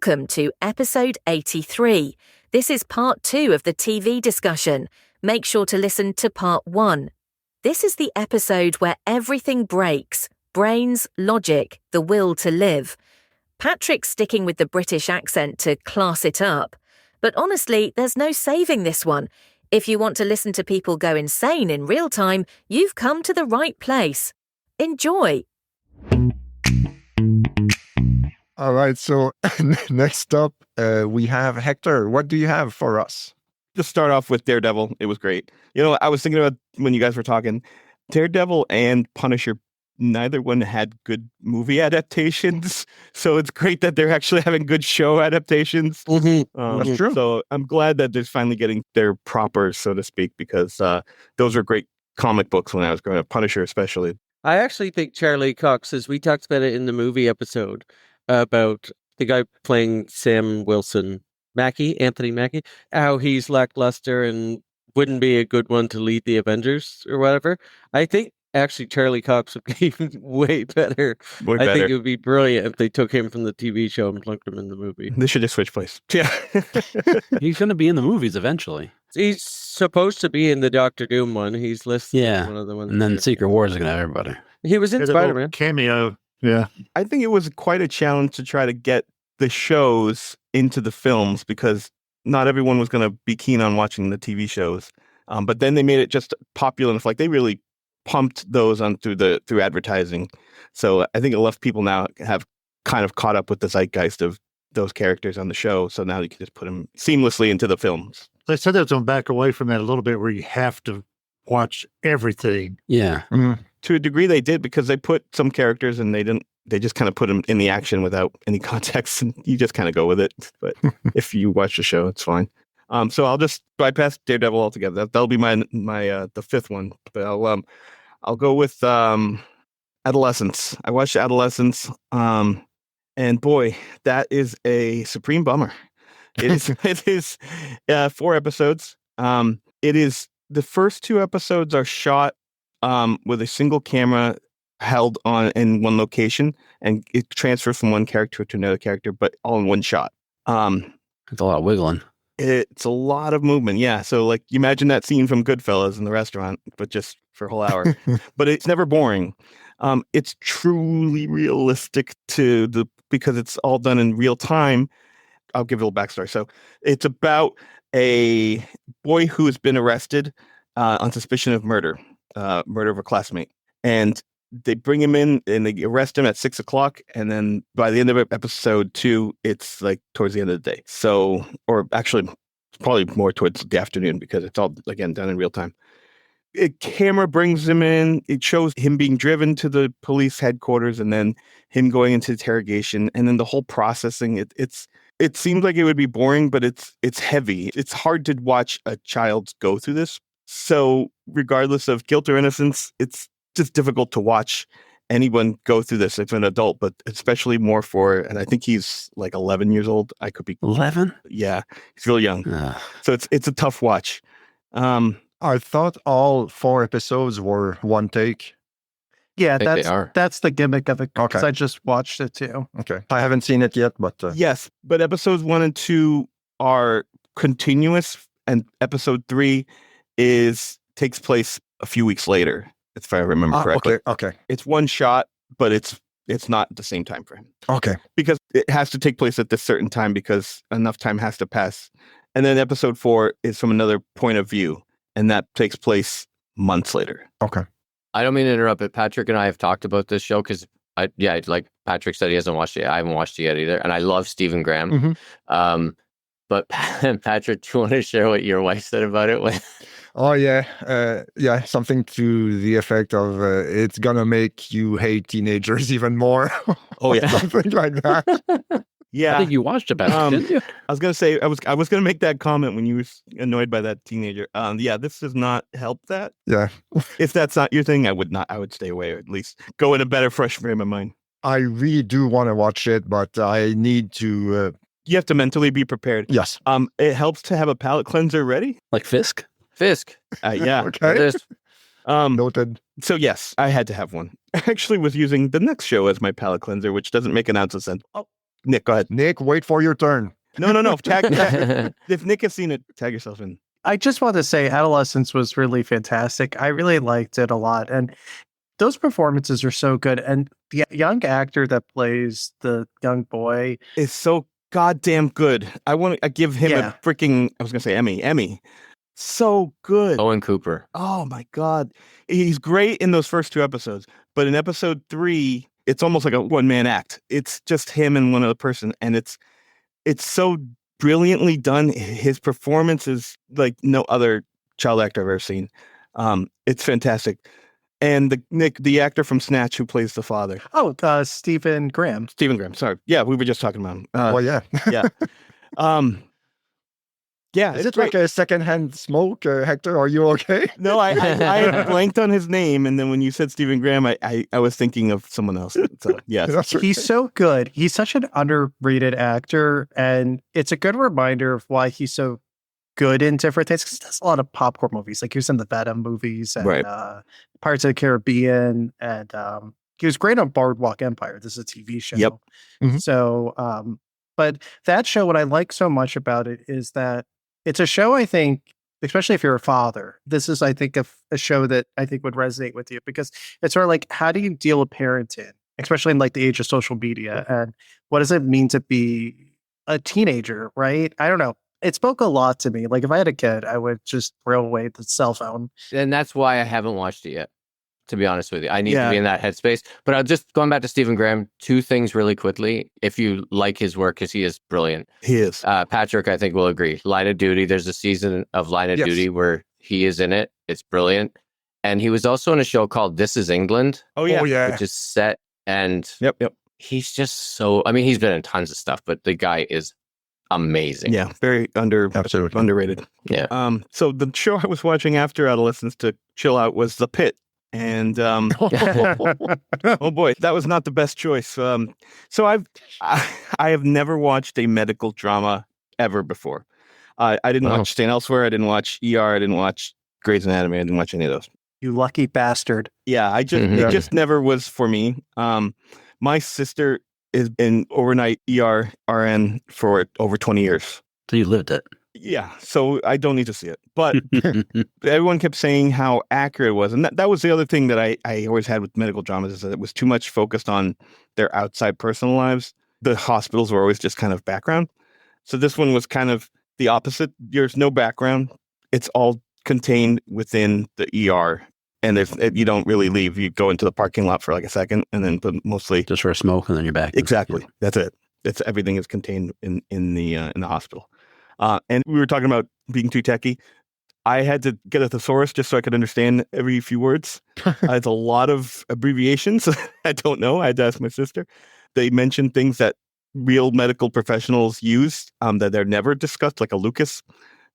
Welcome to episode 83. This is part 2 of the TV discussion. Make sure to listen to part 1. This is the episode where everything breaks: brains, logic, the will to live. Patrick's sticking with the British accent to class it up. But honestly, there's no saving this one. If you want to listen to people go insane in real time, you've come to the right place. Enjoy! All right, so next up, we have Hector. What do you have for us? Just start off with Daredevil. It was great. You know, I was thinking about when you guys were talking, Daredevil and Punisher, neither one had good movie adaptations. So it's great that they're actually having good show adaptations. That's true. So I'm glad that they're finally getting their proper, so to speak, because those were great comic books when I was growing up, Punisher especially. I actually think Charlie Cox, as we talked about it in the movie episode, about the guy playing Sam Wilson, Anthony Mackie, how he's lackluster and wouldn't be a good one to lead the Avengers or whatever. I think actually Charlie Cox would be way better. I think it would be brilliant if they took him from the TV show and plunked him in the movie. They should just switch place. Yeah. He's going to be in the movies eventually. He's supposed to be in the Doctor Doom one. He's listed as one of the ones. And then Secret Wars is going to have everybody. He was in Spider-Man. Cameo. Yeah. I think it was quite a challenge to try to get the shows into the films because not everyone was going to be keen on watching the TV shows. But then they made it just popular enough. Like they really pumped those on through advertising. So I think a lot of people now have kind of caught up with the zeitgeist of those characters on the show. So now you can just put them seamlessly into the films. They said they're going to back away from that a little bit where you have to watch everything. Yeah. To a degree they did because they put some characters and they just kind of put them in the action without any context and you just kind of go with it. But if you watch the show, it's fine. So I'll just bypass Daredevil altogether. That'll be my the fifth one. But I'll go with Adolescence. I watched Adolescence, and boy, that is a supreme bummer. It is 4 episodes. It is the first 2 episodes are shot with a single camera held on in one location, and it transfers from one character to another character, but all in one shot. It's a lot of wiggling. It's a lot of movement, yeah. So, like, you imagine that scene from Goodfellas in the restaurant, but just for a whole hour. But it's never boring. It's truly realistic because it's all done in real time. I'll give a little backstory. So, it's about a boy who has been arrested on suspicion of murder of a classmate, and they bring him in and they arrest him at 6:00. And then by the end of episode 2, it's like towards the end of the day. So, or actually probably more towards the afternoon because it's all, again, done in real time. A camera brings him in. It shows him being driven to the police headquarters and then him going into interrogation and then the whole processing. It seems like it would be boring, but it's heavy. It's hard to watch a child go through this. So regardless of guilt or innocence, it's just difficult to watch anyone go through this as an adult, but especially more and I think he's like 11 years old. I could be 11. Yeah, he's really young. So it's a tough watch. I thought all 4 episodes were one take. Yeah, they are. that's the gimmick of it. Because Okay. I just watched it too. Okay. I haven't seen it yet, but Yes, but episodes 1 and 2 are continuous, and episode 3 takes place a few weeks later, if I remember correctly. Okay. It's one shot, but it's not at the same time frame. Okay. Because it has to take place at this certain time because enough time has to pass. And then episode 4 is from another point of view, and that takes place months later. Okay. I don't mean to interrupt, but Patrick and I have talked about this show because like Patrick said, he hasn't watched it. I haven't watched it yet either, and I love Stephen Graham. But Patrick, do you want to share what your wife said about it? Oh yeah, something to the effect of it's gonna make you hate teenagers even more. Oh yeah, something like that. Yeah, I think you watched it, Patrick, didn't you? I was gonna say I was gonna make that comment when you were annoyed by that teenager. Yeah, this does not help that. Yeah, if that's not your thing, I would stay away, or at least go in a better, fresh frame of mind. I really do want to watch it, but I need to. You have to mentally be prepared. Yes. It helps to have a palate cleanser ready. Like Fisk? Yeah. Okay. Noted. So yes, I had to have one. I actually was using the next show as my palate cleanser, which doesn't make an ounce of sense. Nick, go ahead. Nick, wait for your turn. No. Tag. If Nick has seen it, tag yourself in. I just want to say Adolescence was really fantastic. I really liked it a lot. And those performances are so good. And the young actor that plays the young boy It's so goddamn good. I want to give him Yeah. a freaking, I was going to say Emmy. So good. Owen Cooper. Oh my God. He's great in those first 2 episodes. But in episode 3, it's almost like a one-man act. It's just him and one other person. And it's so brilliantly done. His performance is like no other child actor I've ever seen. It's fantastic. And the actor from Snatch who plays the father. Stephen Graham. Stephen Graham, sorry. Yeah, we were just talking about him. Well, yeah. Yeah. Yeah, Is it's it like great. a secondhand smoke, Hector? Are you okay? No, I blanked on his name, and then when you said Stephen Graham, I was thinking of someone else. So, yes. That's right. He's so good. He's such an underrated actor, and it's a good reminder of why he's so good in different things. 'Cause he does a lot of popcorn movies, like he was in the Venom movies and Right. Pirates of the Caribbean, and he was great on Boardwalk Empire. This is a TV show. Yep. Mhm. So, but that show, what I like so much about it is that it's a show, I think, especially if you're a father, this is, I think, a show that I think would resonate with you, because it's sort of like, how do you deal with parenting, especially in like the age of social media, and what does it mean to be a teenager, right? I don't know. It spoke a lot to me. Like if I had a kid, I would just throw away the cell phone. And that's why I haven't watched it yet, to be honest with you. I need Yeah. to be in that headspace. But I'll just going back to Stephen Graham, 2 things really quickly. If you like his work, because he is brilliant. He is. Patrick, I think, will agree. Line of Duty, there's a season of Line of Yes. Duty where he is in it. It's brilliant. And he was also in a show called This Is England, Oh, yeah. Oh, yeah. which is set. And Yep. he's just so, I mean, he's been in tons of stuff, but the guy is amazing. Yeah, very Absolutely. underrated. Yeah. So the show I was watching after Adolescence to chill out was The Pit. And oh boy, that was not the best choice. So I have never watched a medical drama ever before. I didn't Wow. watch Stand Elsewhere. I didn't watch ER. I didn't watch Grey's Anatomy. I didn't watch any of those. You lucky bastard. Yeah, it Mhm. just never was for me. My sister is in overnight ER RN for over 20 years. So you lived it. Yeah, so I don't need to see it. But everyone kept saying how accurate it was. And that was the other thing that I always had with medical dramas, is that it was too much focused on their outside personal lives. The hospitals were always just kind of background. So this one was kind of the opposite. There's no background. It's all contained within the ER. And you don't really leave. You go into the parking lot for like a second, and then but mostly Just for a smoke, and then you're back. exactly. That's it. Everything is contained in the hospital. And we were talking about being too techie. I had to get a thesaurus just so I could understand every few words. It's a lot of abbreviations. I don't know. I had to ask my sister. They mentioned things that real medical professionals use that they're never discussed, like a Lucas.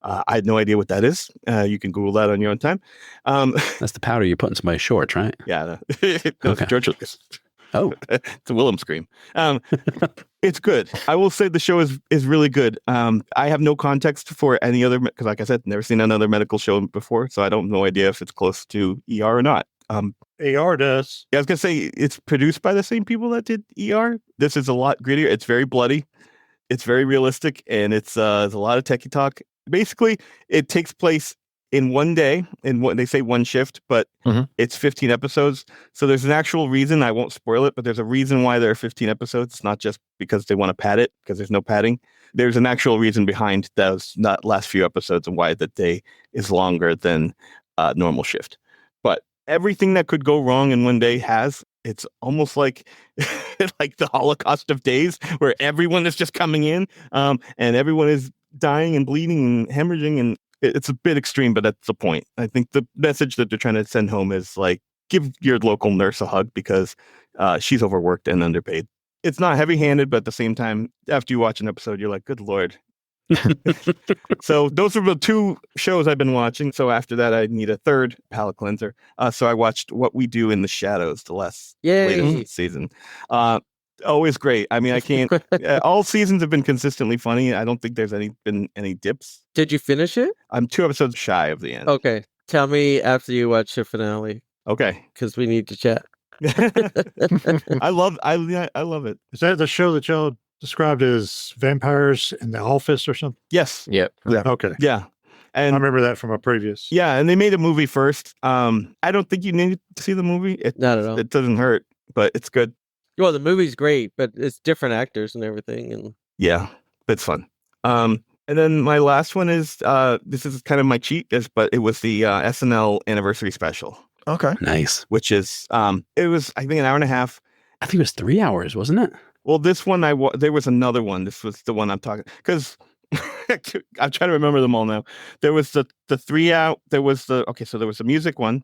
I had no idea what that is. You can Google that on your own time. That's the powder you put in somebody's shorts, right? Yeah, that was Okay. George Lucas. Oh, It's a Willem scream. It's good. I will say the show is really good. I have no context for any other, because like I said, never seen another medical show before, so I don't no idea if it's close to ER or not. AR does. I was gonna say it's produced by the same people that did ER. This is a lot grittier. It's very bloody. It's very realistic, and it's a lot of techie talk. Basically, it takes place in one day, in what they say one shift, but Mhm. it's 15 episodes. So there's an actual reason. I won't spoil it, but there's a reason why there are 15 episodes. It's not just because they want to pad it, because there's no padding. There's an actual reason behind those not last few episodes and why the day is longer than normal shift. But everything that could go wrong in one day has. It's almost like like the Holocaust of days, where everyone is just coming in and everyone is dying and bleeding and hemorrhaging, and it's a bit extreme, but that's the point. I think the message that they're trying to send home is like, give your local nurse a hug, because she's overworked and underpaid. It's not heavy-handed, but at the same time, after you watch an episode, you're like, good Lord. So those are the 2 shows I've been watching. So after that, I need a third palate cleanser. So I watched What We Do in the Shadows, the Yay. latest season. Always great. I mean, I can't. All seasons have been consistently funny. I don't think there's been any dips. Did you finish it? I'm 2 episodes shy of the end. Okay. Tell me after you watch the finale, Okay. because we need to chat. I love it. Is that the show that y'all described as vampires in the office or something? Yes. Yep. Okay. Yeah. I And remember that from a previous. yeah, and they made a movie first. I don't think you need to see the movie. Not at all. It doesn't hurt, but it's good. Well, the movie's great, but it's different actors and everything. And Yeah, it's fun. And then my last one is this is kind of my cheat, but it was the SNL anniversary special, Okay. Nice. which is it was I think an hour and a half. I think it was 3 hours, wasn't it? Well, this one there was another one. This was the one I'm talking because I'm trying to remember them all now. There was the 3 hour. There was the so there was the music one,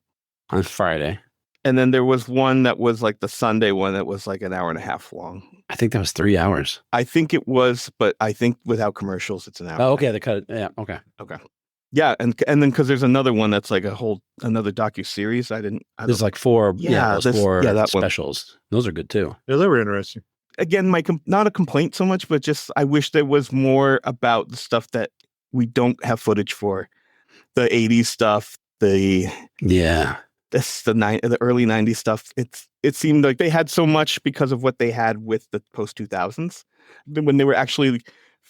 On Friday. and then there was one that was like the Sunday one that was like an hour and a half long. I think that was 3 hours. I think it was, but I think without commercials, it's an hour. Oh, okay. They cut it. Yeah. Okay. Yeah, and then because there's another one that's like another docu-series. I There's like four. Four that one. specials. Those are good too. Yeah, they were interesting. Again, not a complaint so much, but just I wish there was more about the stuff that we don't have footage for. The 80s stuff, the early 90s stuff. It seemed like they had so much because of what they had with the post 2000s when they were actually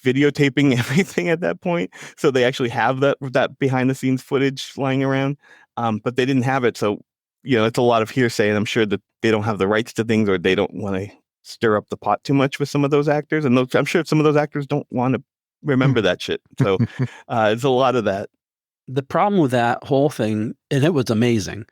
videotaping everything at that point. So they actually have that behind the scenes footage lying around, but they didn't have it. So it's a lot of hearsay, and I'm sure that they don't have the rights to things, or they don't want to stir up the pot too much with some of those actors, and I'm sure some of those actors don't want to remember that shit. So it's a lot of that. The problem with that whole thing, and it was amazing,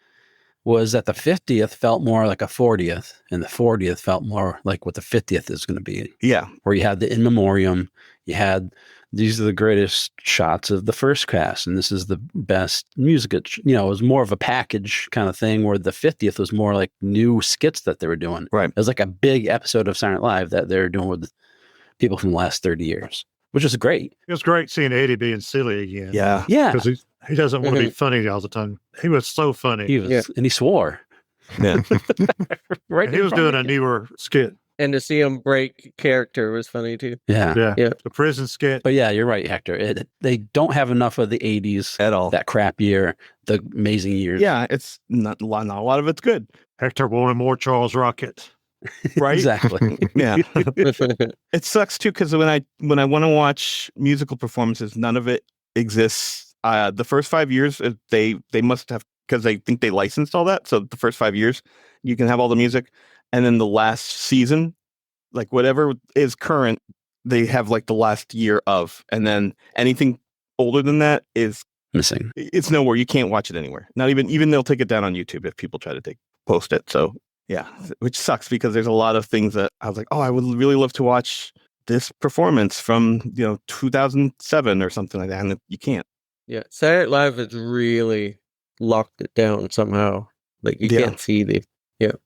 was that the 50th felt more like a 40th, and the 40th felt more like what the 50th is going to be. Yeah. Where you had the in memoriam, you had these are the greatest shots of the first cast, and this is the best music. It was more of a package kind of thing, where the 50th was more like new skits that they were doing. Right. It was like a big episode of Saturday Night Live that they're doing with people from the last 30 years, which is great. It was great seeing Eddie being silly again. Yeah. Yeah. Because he doesn't want to be funny all the time. He was so funny. He was, and he swore. Yeah. Right. And he was doing a newer skit. And to see him break character was funny too. Yeah. Yeah. The prison skit. But yeah, you're right, Hector. They don't have enough of the 80s At all. That crap year, the amazing years. Yeah, it's not a lot of it's good. Hector wanted more Charles Rocket. Right? Exactly. Yeah. It sucks too, because when I want to watch musical performances, none of it exists. The first 5 years, they must have, because they think they licensed all that. So the first 5 years, you can have all the music. And then the last season, like whatever is current, they have like the last year of. And then anything older than that is Missing. It's nowhere. You can't watch it anywhere. Not even they'll take it down on YouTube if people try to post it. So yeah, which sucks, because there's a lot of things that I was like, oh, I would really love to watch this performance from 2007 or something like that, and you can't. Yeah, Saturday Night Live has really locked it down somehow. Like you can't see the.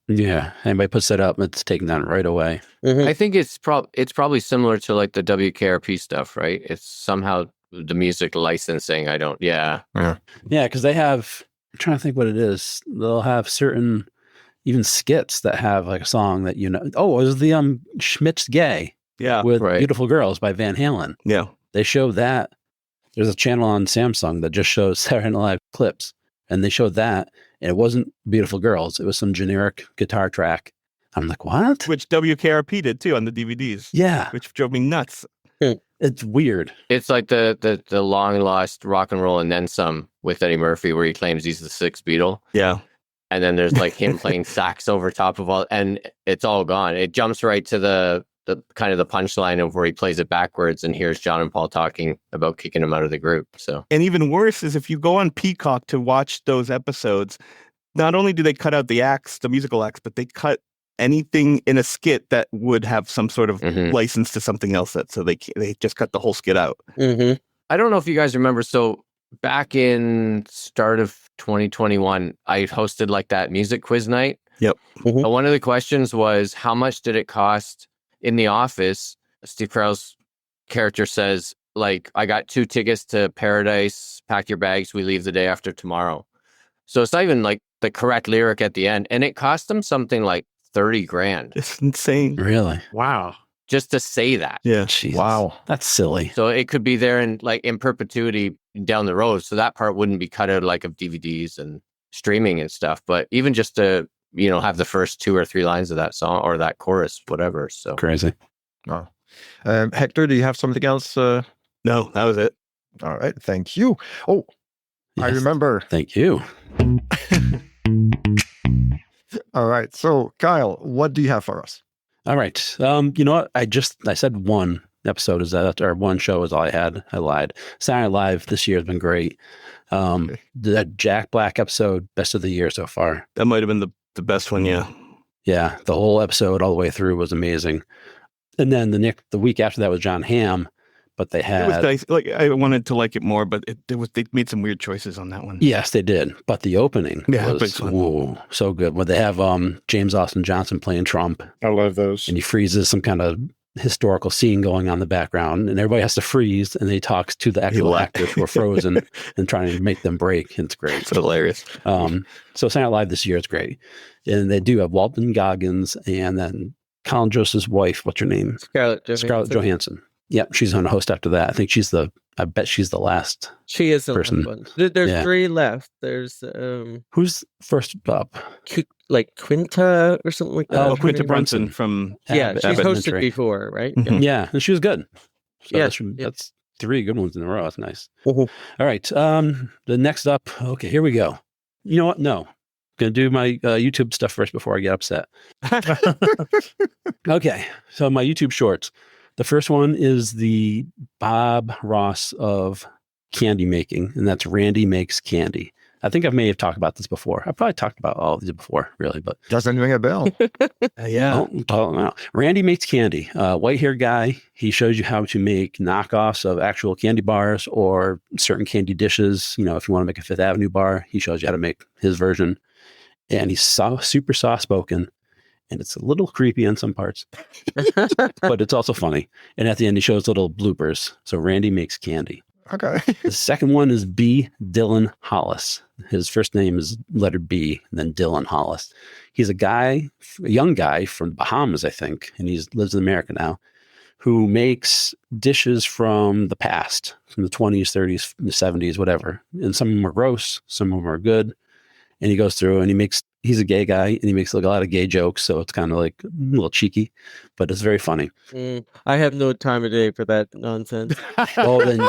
Yeah. Anybody puts that up, it's taken down right away. Mhm. I think it's probably similar to like the WKRP stuff, right? It's somehow the music licensing. Yeah, because they have, I'm trying to think what it is. They'll have certain even skits that have like a song that oh, it was the Schmidt's Gay with Beautiful Girls by Van Halen. Yeah. They show that. There's a channel on Samsung that just shows Saturday Night Live clips, and they showed that, and it wasn't Beautiful Girls. It was some generic guitar track. I'm like, what? Which WKRP did too on the DVDs. Yeah. Which drove me nuts. It's weird. It's like the long lost rock and roll and then some with Eddie Murphy, where he claims he's the sixth Beatle. Yeah. And then there's like him playing sax over top of all, and it's all gone. It jumps right to the kind of the punchline of where he plays it backwards and hears John and Paul talking about kicking him out of the group. So, and even worse is if you go on Peacock to watch those episodes, not only do they cut out the musical acts, but they cut anything in a skit that would have some sort of license to something else. So they just cut the whole skit out. Mm-hmm. I don't know if you guys remember. So back in start of 2021, I hosted like that music quiz night. Yep. Mm-hmm. One of the questions was, how much did it cost in the office? Steve Carell's character says, like, I got 2 tickets to Paradise, pack your bags, we leave the day after tomorrow. So it's not even like the correct lyric at the end. And it cost them something like 30 grand. It's insane. Really? Wow. Just to say that. Yeah. Jesus. Wow. That's silly. So it could be there in perpetuity down the road. So that part wouldn't be cut out like of DVDs and streaming and stuff. But even just to, have the first 2 or 3 lines of that song or that chorus, whatever. So crazy. Oh. Hector, do you have something else? No, that was it. All right. Thank you. Oh, yes. I remember. Thank you. All right. So, Kyle, what do you have for us? All right. You know what? I said one episode is that, or one show is all I had. I lied. Saturday Night Live this year has been great. The Jack Black episode, best of the year so far. That might have been the best one, yeah. Yeah, the whole episode all the way through was amazing. And then the week after that was John Hamm, but they had... It was nice. Like, I wanted to like it more, but they made some weird choices on that one. Yes, they did. But the opening was so good. Where they have James Austin Johnson playing Trump. I love those. And he freezes some kind of historical scene going on in the background, and everybody has to freeze, and he talks to the actual actors who are frozen and trying to make them break. It's great. It's hilarious. So Saturday Night Live this year is great. And they do have Walton Goggins and then Colin Joseph's wife. What's her name? Scarlett Johansson. Yep, she's on a host after that. I think I bet she's the last. She is the person. last one. There's 3 left. There's who's first up? Like Quinta or something like that. Oh, Quinta Brunson from she's hosted Elementary. before, right? Mm-hmm. Yeah, and she was good. So yeah, that's 3 good ones in a row. That's nice. Mm-hmm. All right, the next up. Okay, here we go. You know what? No. Going to do my YouTube stuff first before I get upset. Okay, so my YouTube shorts. The first one is the Bob Ross of candy making, and that's Randy Makes Candy. I think I may have talked about this before. I probably talked about all of these before, really, but doesn't ring a bell. Yeah. Randy Makes Candy. White-haired guy. He shows you how to make knockoffs of actual candy bars or certain candy dishes. You know, if you want to make a Fifth Avenue bar, he shows you how to make his version. And he's super soft-spoken. And it's a little creepy in some parts, but it's also funny. And at the end, he shows little bloopers. So Randy Makes Candy. Okay. The second one is B. Dylan Hollis. His first name is letter B, and then Dylan Hollis. He's a young guy from the Bahamas, I think, and he lives in America now, who makes dishes from the past, from the 20s, 30s, the 70s, whatever. And some of them are gross, some of them are good. And he goes through and he's a gay guy, and he makes like a lot of gay jokes. So it's kind of like a little cheeky, but it's very funny. I have no time of day for that nonsense. Well, then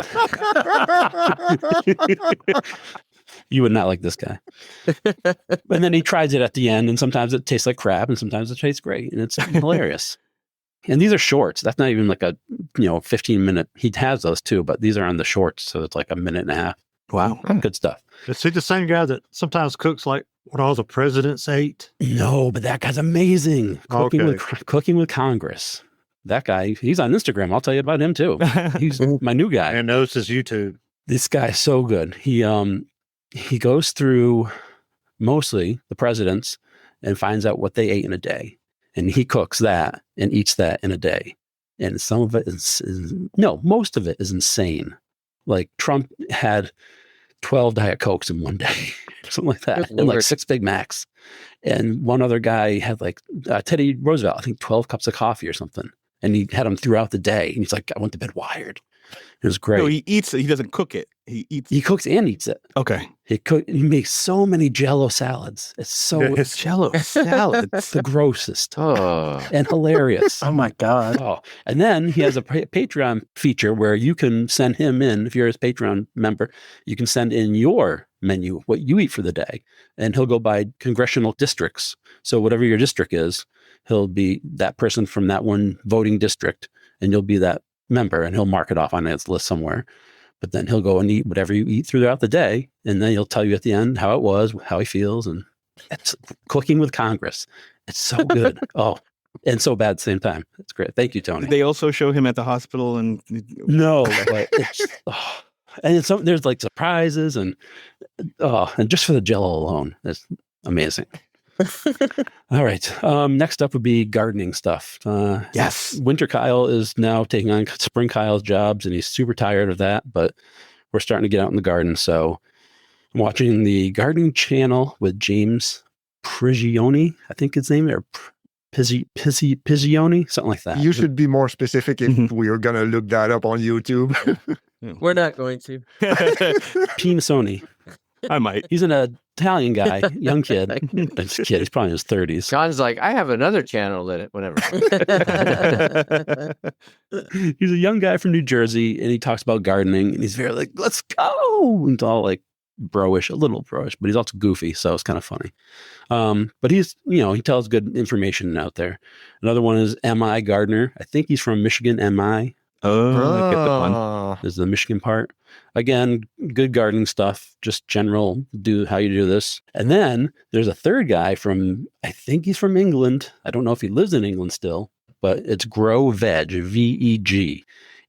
you would not like this guy. And then he tries it at the end, and sometimes it tastes like crap, and sometimes it tastes great, and it's hilarious. And these are shorts. That's not even like a 15-minute. He has those too, but these are on the shorts, so it's like a minute and a half. Wow, good stuff. Is he the same guy that sometimes cooks like what all the presidents ate? No, but that guy's amazing. Cooking with Congress. That guy, he's on Instagram. I'll tell you about him too. He's my new guy. And knows his YouTube. This guy's so good. He goes through mostly the presidents and finds out what they ate in a day, and he cooks that and eats that in a day. And some of it most of it is insane. Like Trump had 12 Diet Cokes in one day, something like that, and like 6 Big Macs. And one other guy had like Teddy Roosevelt, I think 12 cups of coffee or something. And he had them throughout the day. And he's like, I went to bed wired. It was great. No, he eats it. He doesn't cook it. He cooks and eats it. Okay. He makes so many Jell-O salads. It's Jell-O salads. The grossest. And hilarious. Oh my God. Oh, and then he has a Patreon feature where you can send him in, if you're his Patreon member, you can send in your menu, what you eat for the day. And he'll go by congressional districts. So whatever your district is, he'll be that person from that one voting district, and you'll be that member, and he'll mark it off on his list somewhere. But then he'll go and eat whatever you eat throughout the day, and then he'll tell you at the end how it was, how he feels, and it's cooking with Congress. It's so good. And so bad at the same time. It's great. Thank you, Tony. Did they also show him at the hospital? And no, but and there's like surprises and just for the Jell-O alone, it's amazing. All right. Next up would be gardening stuff. Yes. Winter Kyle is now taking on Spring Kyle's jobs, and he's super tired of that, but we're starting to get out in the garden. So I'm watching the gardening channel with James Prigioni, I think his name, or Pigioni, something like that. You should be more specific if we're going to look that up on YouTube. We're not going to. Pinsoni. I might. He's an Italian guy, young kid. This kid, he's probably in his 30s. John's like, I have another channel that whatever. He's a young guy from New Jersey, and he talks about gardening, and he's very like, let's go. And it's all like bro-ish, a little bro-ish, but he's also goofy, so it's kind of funny. But he's, he tells good information out there. Another one is MIgardener. I think he's from Michigan, MI. I get the one. This is the Michigan part. Again, good gardening stuff, just general, do how you do this. And then there's a third guy from, I think he's from England. I don't know if he lives in England still, but it's GrowVeg, VEG.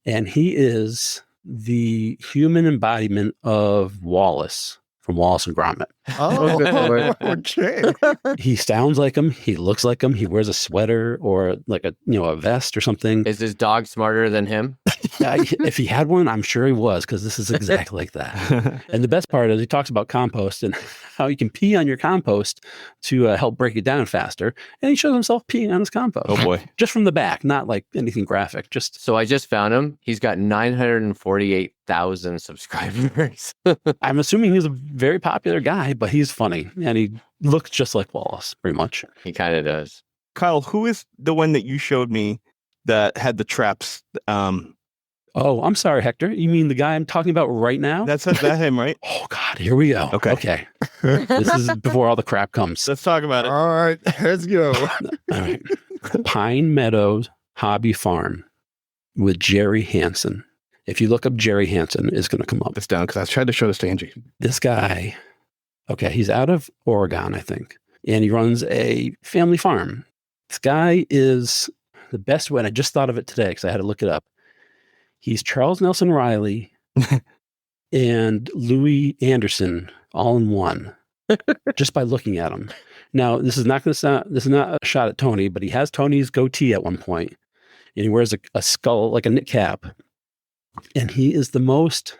And he is the human embodiment of Wallace from Wallace and Gromit. Oh, okay. He sounds like him. He looks like him. He wears a sweater or like a vest or something. Is his dog smarter than him? If he had one, I'm sure he was, because this is exactly like that. And the best part is he talks about compost and how you can pee on your compost to help break it down faster. And he shows himself peeing on his compost. Oh boy. Just from the back, not like anything graphic. So I just found him. He's got 948,000 subscribers. I'm assuming he's a very popular guy, but he's funny. And he looks just like Wallace, pretty much. He kind of does. Kyle, who is the one that you showed me that had the traps? Oh, I'm sorry, Hector. You mean the guy I'm talking about right now? That's that him, right? Oh, God. Here we go. Okay. This is before all the crap comes. Let's talk about it. All right, let's go. All right. Pine Meadows Hobby Farm with Jerry Hansen. If you look up Jerry Hansen, it's going to come up. This down because I tried to show this to Angie. This guy, okay, he's out of Oregon, I think, and he runs a family farm. This guy is the best way, and I just thought of it today because I had to look it up. He's Charles Nelson Riley and Louis Anderson all in one, just by looking at him. Now, this is not a shot at Tony, but he has Tony's goatee at one point, and he wears a skull, like a knit cap. And he is the most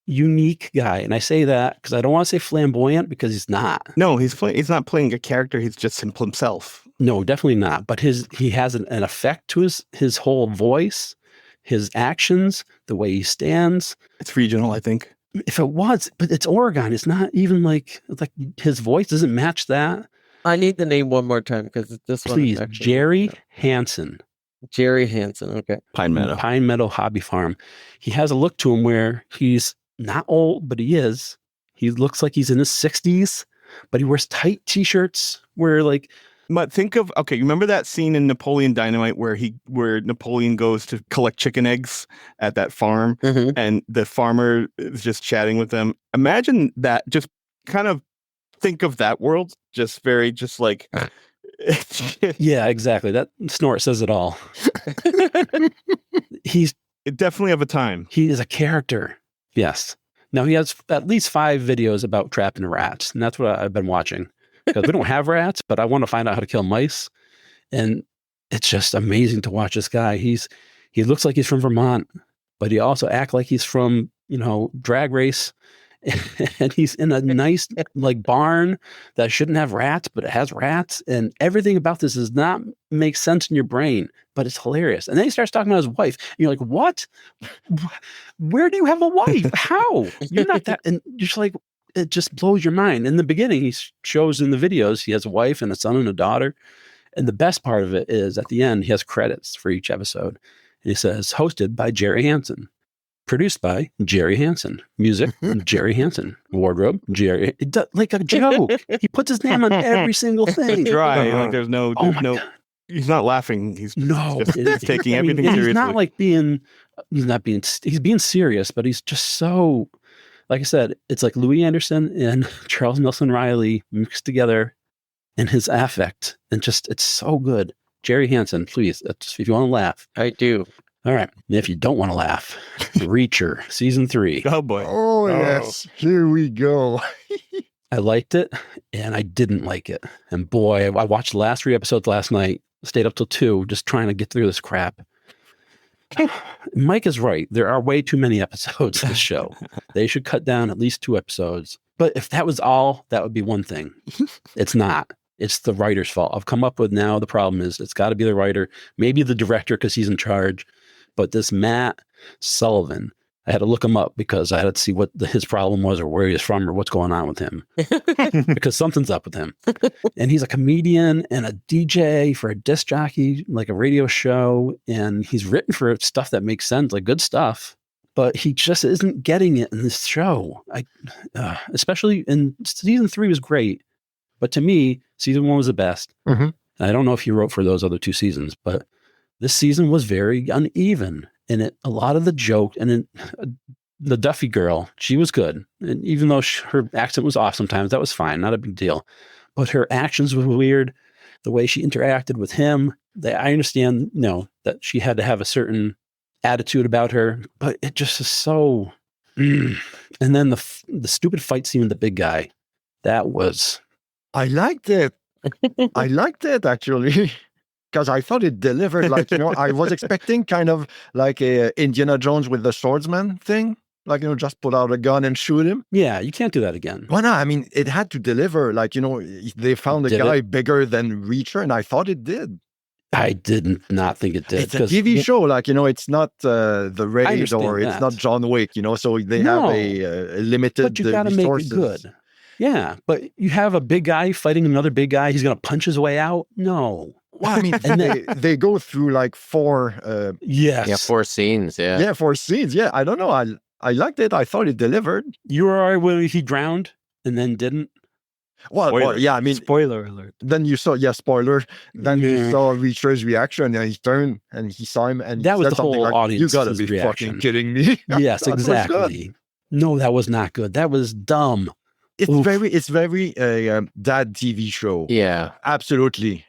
unique guy. And I say that because I don't want to say flamboyant, because he's not. No, he's not playing a character. He's just himself. No, definitely not. But he has an effect to his whole voice, his actions, the way he stands. It's regional, I think. If it was, but it's Oregon. It's not even like his voice doesn't match that. I need the name one more time because this one. Please, Jerry Hansen. Jerry Hansen. Okay. Pine Meadow Hobby Farm. He has a look to him where he's not old, but he is. He looks like he's in his 60s, but he wears tight t-shirts where like. But think of, you remember that scene in Napoleon Dynamite where Napoleon goes to collect chicken eggs at that farm, and the farmer is just chatting with them. Imagine that. Just kind of think of that world. Just very, just like. Yeah, exactly. That snort says it all. He's definitely of a time. He is a character. Yes. Now he has at least 5 videos about trapping rats, and that's what I've been watching. Because we don't have rats, but I want to find out how to kill mice. And it's just amazing to watch this guy. He looks like he's from Vermont, but he also acts like he's from, Drag Race. And he's in a nice like barn that shouldn't have rats, but it has rats. And everything about this does not make sense in your brain, but it's hilarious. And then he starts talking about his wife. And you're like, what? Where do you have a wife? How? You're not that. And you're just like, it just blows your mind. In the beginning, he shows in the videos, he has a wife and a son and a daughter. And the best part of it is at the end, he has credits for each episode. And he says, hosted by Jerry Hansen. Produced by Jerry Hansen. Music, Jerry Hansen. Wardrobe, Jerry. Like a joke. He puts his name on every single thing. Dry. Like there's no. He's not laughing. He's taking everything seriously. He's not like being. He's being serious, but he's just so. Like I said, it's like Louis Anderson and Charles Nelson Riley mixed together, and his affect, and just it's so good. Jerry Hansen, please, if you want to laugh, I do. All right. If you don't want to laugh, Reacher, season 3. Oh, boy. Oh, yes. Here we go. I liked it, and I didn't like it. And boy, I watched the last 3 episodes last night, stayed up till 2, just trying to get through this crap. Mike is right. There are way too many episodes of this show. They should cut down at least 2 episodes. But if that was all, that would be one thing. It's not. It's the writer's fault. I've come up with now the problem is it's got to be the writer, maybe the director because he's in charge. But this Matt Sullivan, I had to look him up because I had to see what his problem was or where he was from or what's going on with him. Because something's up with him. And he's a comedian and a DJ for a disc jockey, like a radio show. And he's written for stuff that makes sense, like good stuff. But he just isn't getting it in this show. Especially in season 3 was great. But to me, season 1 was the best. Mm-hmm. I don't know if he wrote for those other 2 seasons, but this season was very uneven. And a lot of the joke, and the Duffy girl, she was good. And even though her accent was off sometimes, that was fine, not a big deal. But her actions were weird. The way she interacted with him, I understand, that she had to have a certain attitude about her, but it just is so. And then the stupid fight scene with the big guy, that was. I liked it. I liked it actually. Because I thought it delivered, I was expecting kind of like a Indiana Jones with the swordsman thing. Just pull out a gun and shoot him. Yeah, you can't do that again. Well, no, I mean, it had to deliver. They found a guy bigger than Reacher, and I thought it did. I did not think it did. It's a TV show, it's not The Raid or it's not John Wick, so they have a limited but you gotta resources. Make it good. Yeah, but you have a big guy fighting another big guy. He's going to punch his way out? No. Well, I mean, they go through 4... yes. Yeah, 4 scenes, yeah. Yeah, 4 scenes, yeah. I don't know. I liked it. I thought it delivered. You were all right when he drowned and then didn't? Well, yeah, I mean... Spoiler alert. Then you saw, spoiler. Then you saw Reacher's reaction, and he turned, and he saw him, and that he was said the something whole audience. You gotta be reaction. fucking kidding me. Yes, exactly. No, that was not good. That was dumb. It's very dad TV show. Yeah, absolutely.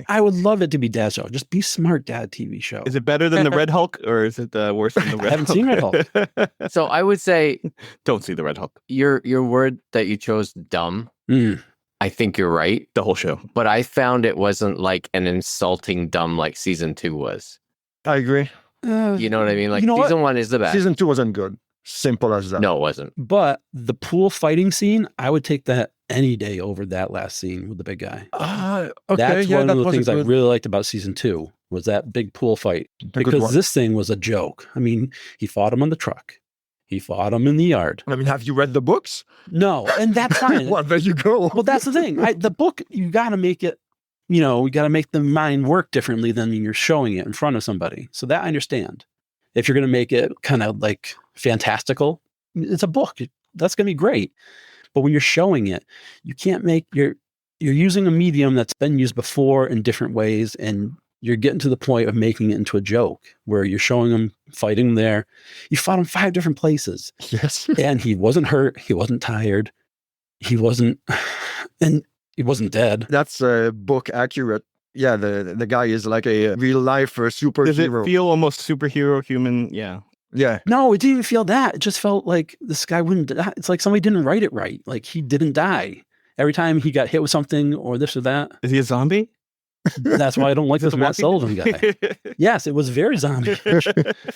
I would love it to be dad show. Just be smart dad TV show. Is it better than the Red Hulk, or is it worse than the Red Hulk? I haven't seen Red Hulk. So I would say don't see the Red Hulk. Your word that you chose, dumb. I think you're right. The whole show, but I found it wasn't like an insulting dumb like season 2 was. I agree. You know what I mean? Season 1 is the best. Season 2 wasn't good. Simple as that. No, it wasn't. But the pool fighting scene, I would take that any day over that last scene with the big guy. Okay, that's one of the things I really liked about season 2 was that big pool fight. Because this thing was a joke. I mean, he fought him on the truck. He fought him in the yard. I mean, have you read the books? No, and that's fine. Well, there you go. Well, that's the thing. The book, you got to make it, we got to make the mind work differently than you're showing it in front of somebody. So that I understand. If you're going to make it kind of like fantastical, it's a book. That's going to be great. But when you're showing it, you can't you're using a medium that's been used before in different ways, and you're getting to the point of making it into a joke where you're showing him fighting there. You fought him 5 different places. Yes. And he wasn't hurt. He wasn't tired. He wasn't dead. That's book accurate. Yeah, the guy is like a real life superhero. Does it feel almost superhero human? Yeah. Yeah. No, it didn't even feel that. It just felt like this guy wouldn't die. It's like somebody didn't write it right. Like he didn't die. Every time he got hit with something or this or that. Is he a zombie? That's why I don't like this Matt Sullivan guy. Yes, it was very zombie.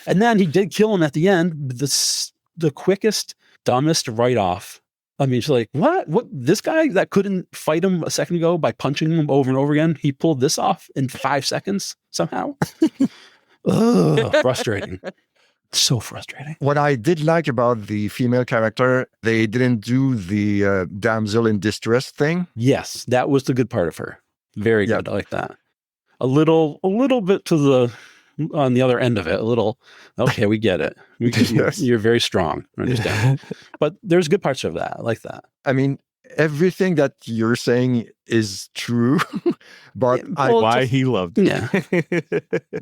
And then he did kill him at the end. The quickest, dumbest write-off. I mean, it's like, what? This guy that couldn't fight him a second ago by punching him over and over again, he pulled this off in 5 seconds somehow? Ugh, frustrating. So frustrating. What I did like about the female character, they didn't do the damsel in distress thing. Yes, that was the good part of her. Very good. I like that. A little bit on the other end of it. A little, okay, we get it. Yes. You're very strong. I understand. But there's good parts of that. I like that. I mean, everything that you're saying is true, but why he loved it. Yeah.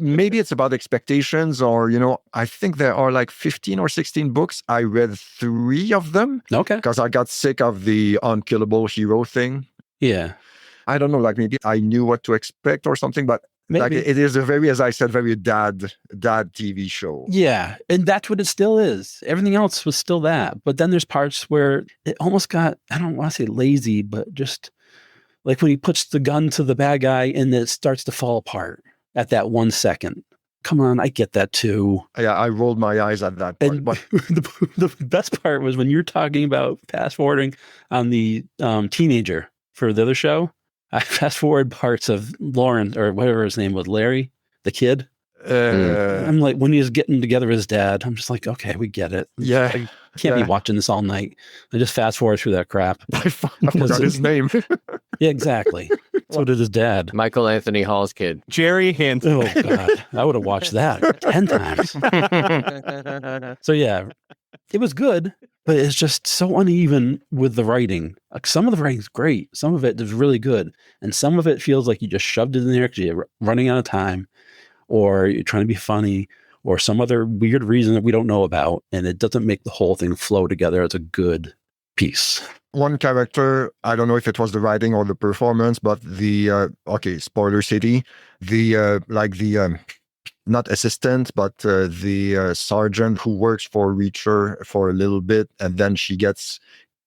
Maybe it's about expectations or, I think there are like 15 or 16 books. I read 3 of them. Okay. Because I got sick of the unkillable hero thing. Yeah. I don't know, like maybe I knew what to expect or something, but like it is a very, as I said, very dad TV show. Yeah. And that's what it still is. Everything else was still that. But then there's parts where it almost got, I don't want to say lazy, but just like when he puts the gun to the bad guy and it starts to fall apart at that 1 second. Come on, I get that too. Yeah, I rolled my eyes at that part. And the best part was when you're talking about fast forwarding on the teenager for the other show. I fast forward parts of Lauren or whatever his name was, Larry, the kid. I'm like, when he's getting together with his dad, I'm just like, okay, we get it. Yeah. I can't be watching this all night. I just fast forward through that crap. I forgot his name. Yeah, exactly. So did his dad. Michael Anthony Hall's kid. Jerry Hansen. Oh, God. I would have watched that 10 times. So, yeah, it was good, but it's just so uneven with the writing. Like, some of the writing's great. Some of it is really good. And some of it feels like you just shoved it in there because you're running out of time, or you're trying to be funny, or some other weird reason that we don't know about. And it doesn't make the whole thing flow together as a good piece. One character, I don't know if it was the writing or the performance, but spoiler city, not assistant, but the sergeant who works for Reacher for a little bit, and then she gets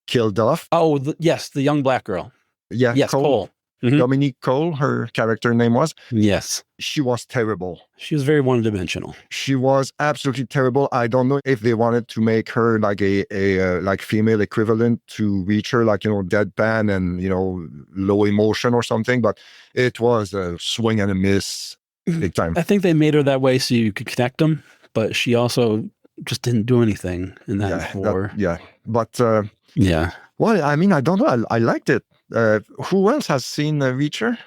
killed off. Oh, yes, the young black girl. Yeah, yes, Cole. Mm-hmm. Dominique Cole, her character name was. Yes. She was terrible. She was very one-dimensional. She was absolutely terrible. I don't know if they wanted to make her like a like female equivalent to Reacher, like, deadpan and, low emotion or something, but it was a swing and a miss big time. I think they made her that way so you could connect them, but she also just didn't do anything in that before. But yeah. Well, I mean, I don't know. I liked it. Who else has seen Reacher?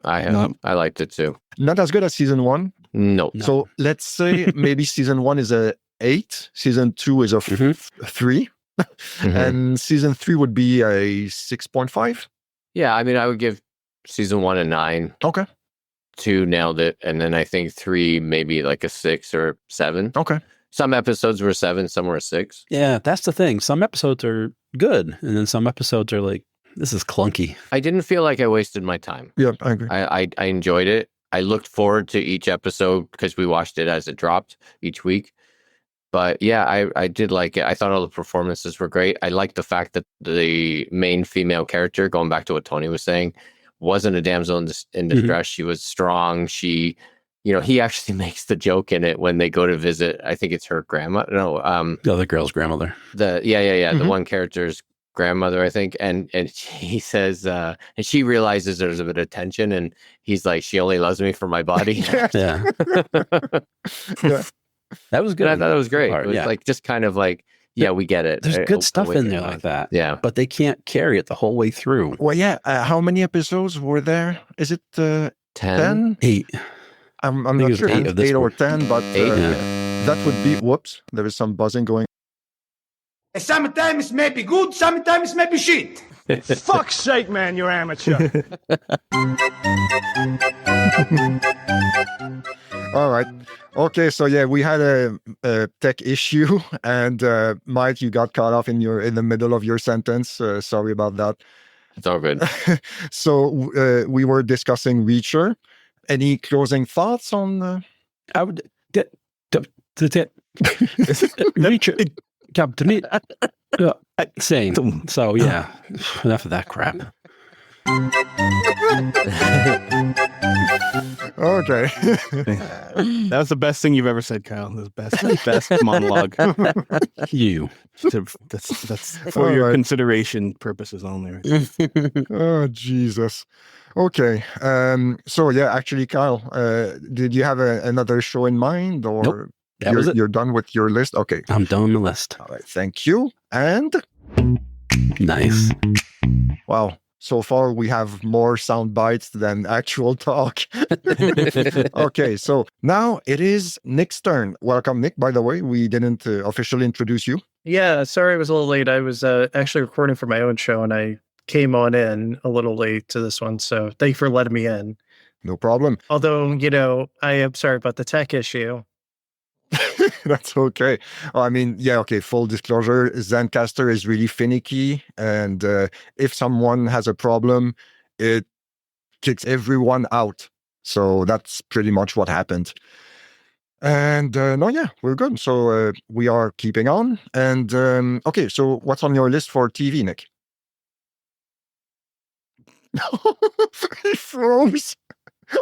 I have. No. I liked it too. Not as good as season 1. No. So let's say maybe season 1 is a 8, season 2 is a 3, and season 3 would be a 6.5. Yeah, I mean, I would give season 1 a 9. Okay. 2 nailed it, and then I think 3 maybe like a 6 or 7. Okay. Some episodes were 7, some were 6. Yeah, that's the thing. Some episodes are good, and then some episodes are like, this is clunky. I didn't feel like I wasted my time. Yeah, I agree. I enjoyed it. I looked forward to each episode because we watched it as it dropped each week. But yeah, I did like it. I thought all the performances were great. I liked the fact that the main female character, going back to what Tony was saying, wasn't a damsel in distress. She was strong. She, he actually makes the joke in it when they go to visit. I think it's her grandma. No, the other girl's grandmother. The one character's grandmother, I think, and he says, and she realizes there's a bit of tension, and he's like, she only loves me for my body. Yeah. That was good. And I thought it was great. It was like just kind of like, yeah, we get it. There's good stuff in there like that. Yeah, but they can't carry it the whole way through. Well, yeah. How many episodes were there? Is it 10? 8. I'm not sure. 8 or 10, but 8. That would be. Whoops! There is some buzzing going. Sometimes it may be good, sometimes it may be shit. Fuck's sake, man, you're amateur. All right. Okay, so yeah, we had a tech issue, and Mike, you got caught off in the middle of your sentence. Sorry about that. It's all good. So we were discussing Reacher. Any closing thoughts on? I would Reacher. Same. So yeah, enough of that crap. Okay. That was the best thing you've ever said, Kyle. The best monologue. That's for your consideration purposes only. Oh, Jesus. Okay. So yeah, actually, Kyle, did you have another show in mind, or? Nope. You're done with your list? Okay. I'm done with the list. All right. Thank you. And? Nice. Wow. So far, we have more sound bites than actual talk. Okay. So now it is Nick's turn. Welcome, Nick. By the way, we didn't officially introduce you. Yeah. Sorry, I was a little late. I was actually recording for my own show, and I came on in a little late to this one. So thank you for letting me in. No problem. Although, I am sorry about the tech issue. That's okay. I mean, yeah, okay, full disclosure, Zencastr is really finicky, and if someone has a problem, it kicks everyone out. So that's pretty much what happened. And we're good. So we are keeping on. And okay, so what's on your list for TV, Nick? He froze.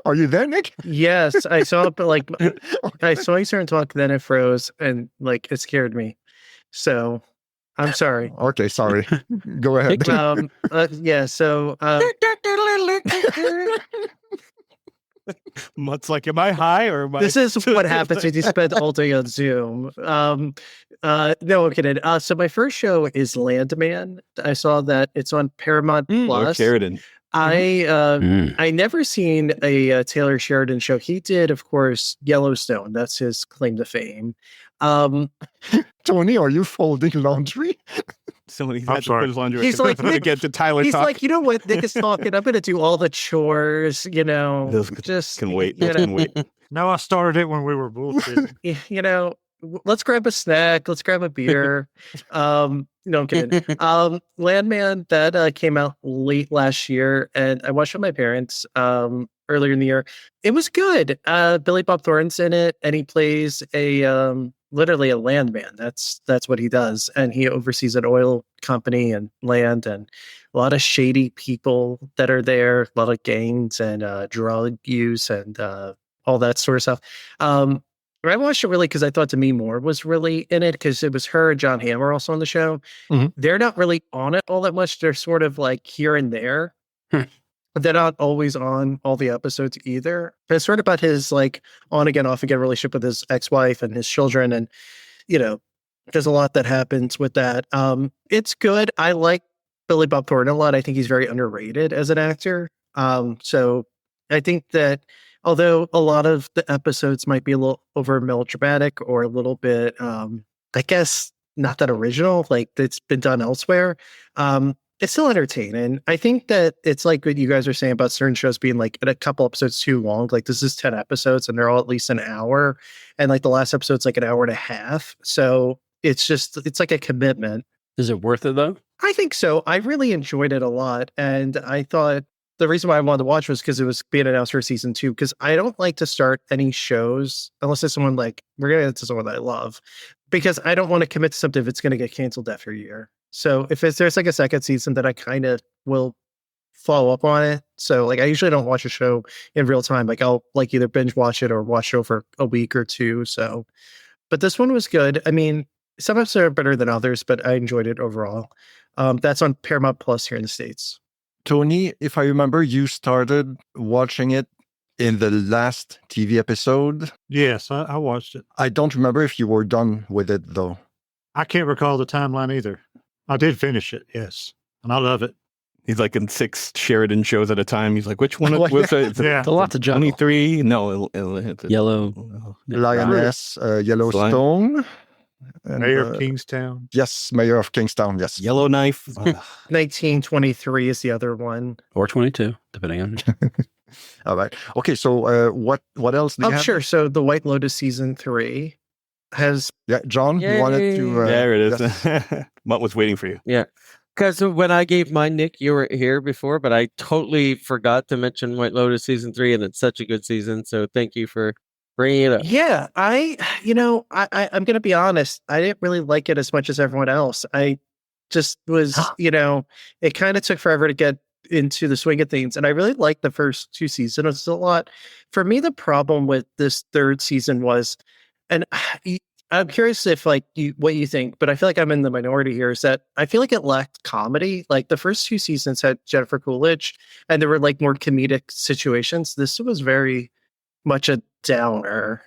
Are you there, Nick? Yes, I saw it, but I saw you start to talk, then it froze, and it scared me. So I'm sorry. Okay, sorry. Go ahead. Yeah. So Mutt's like, am I high or am I? This is what happens when you spend all day on Zoom. No, I'm kidding. So my first show is Landman. I saw that it's on Paramount Lord Plus. Sheridan. I never seen a Taylor Sheridan show. He did, of course, Yellowstone. That's his claim to fame. Tony, are you folding laundry? Somebody I'm had to sorry. put his laundry. He's like, to get to Tyler. He's talk. like, you know what? Nick is talking. I'm going to do all the chores. Those Just can wait. you Those know, can wait. No, I started it when we were bullshitting. let's grab a snack. Let's grab a beer. No, I'm kidding. Landman that came out late last year, and I watched it with my parents earlier in the year. It was good. Billy Bob Thornton's in it, and he plays literally a landman. That's what he does, and he oversees an oil company and land, and a lot of shady people that are there, a lot of gangs and drug use and all that sort of stuff. I watched it really because I thought Demi Moore was really in it, because it was her and John Hamm also on the show. Mm-hmm. They're not really on it all that much. They're sort of like here and there. But they're not always on all the episodes either. It's sort of about his like on again, off again relationship with his ex-wife and his children. And, there's a lot that happens with that. It's good. I like Billy Bob Thornton a lot. I think he's very underrated as an actor. So I think that although a lot of the episodes might be a little over melodramatic or a little bit, I guess, not that original, like it's been done elsewhere, it's still entertaining. I think that it's like what you guys are saying about certain shows being like a couple episodes too long. Like this is 10 episodes and they're all at least an hour. And like the last episode's like an hour and a half. So it's like a commitment. Is it worth it though? I think so. I really enjoyed it a lot. And I thought the reason why I wanted to watch was because it was being announced for season 2. Because I don't like to start any shows unless it's someone like, we're going to get to someone that I love. Because I don't want to commit to something if it's going to get canceled after a year. So if there's like a second season, that I kind of will follow up on it. So like I usually don't watch a show in real time. Like I'll like either binge watch it or watch it over a week or two. So, but this one was good. I mean, some episodes are better than others, but I enjoyed it overall. That's on Paramount Plus here in the States. Tony, if I remember, you started watching it in the last TV episode. Yes, I watched it. I don't remember if you were done with it, though. I can't recall the timeline either. I did finish it, yes. And I love it. He's like in 6 Sheridan shows at a time. He's like, which one? It's a lot to juggle. 23? No, it'll hit the Yellow. Lioness, Yellowstone. And, Mayor of Kingstown. Yes, Mayor of Kingstown, yes. Yellowknife. 1923 is the other one. Or 22, depending on... All right. Okay, so what else do you have? Sure. So the White Lotus season 3 has... Yeah, John, you wanted to... there it is. Yes. Mutt was waiting for you. Yeah. Because when I gave mine, Nick, you were here before, but I totally forgot to mention White Lotus season 3, and it's such a good season. So thank you for bringing it up. Yeah, I'm going to be honest. I didn't really like it as much as everyone else. I just was, it kind of took forever to get into the swing of things. And I really liked the first 2 seasons a lot. For me, the problem with this 3rd season was, and I'm curious if what you think, but I feel like I'm in the minority here, is that I feel like it lacked comedy. Like the first 2 seasons had Jennifer Coolidge and there were like more comedic situations. This was very much a downer.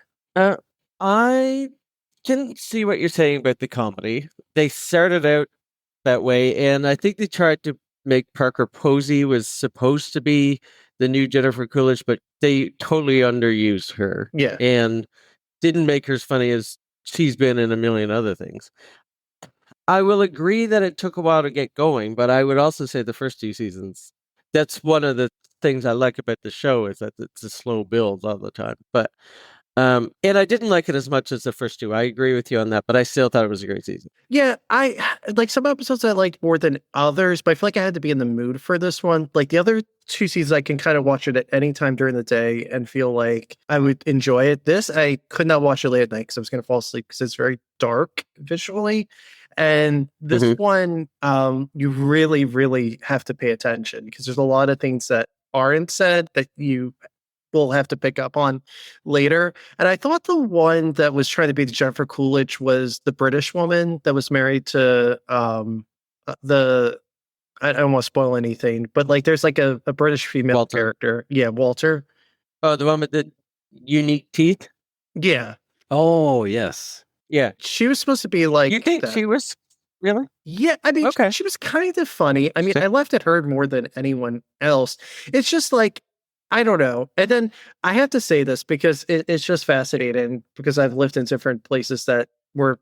I can see what you're saying about the comedy. They started out that way, and I think they tried to make Parker Posey was supposed to be the new Jennifer Coolidge, but they totally underused her. Yeah. And didn't make her as funny as she's been in a million other things. I will agree that it took a while to get going, but I would also say the first 2 seasons, that's one of the things I like about the show, is that it's a slow build all the time. But and I didn't like it as much as the first 2. I agree with you on that, but I still thought it was a great season. Yeah, I like some episodes I liked more than others, but I feel like I had to be in the mood for this one. Like the other 2 seasons, I can kind of watch it at any time during the day and feel like I would enjoy it. This, I could not watch it late at night because I was going to fall asleep because it's very dark visually. And this one, you really, really have to pay attention because there's a lot of things that aren't said that you will have to pick up on later. And I thought the one that was trying to be the Jennifer Coolidge was the British woman that was married to I don't want to spoil anything, but like there's like a British female Walter. character. Yeah, Walter. Oh, the one with the unique teeth? Yeah. Oh, yes. Yeah. She was supposed to be like You think that. she was really? Yeah, I mean, Okay. she was kind of funny. I mean, I laughed at her more than anyone else. It's just like, I don't know. And then I have to say this because it's just fascinating because I've lived in different places that were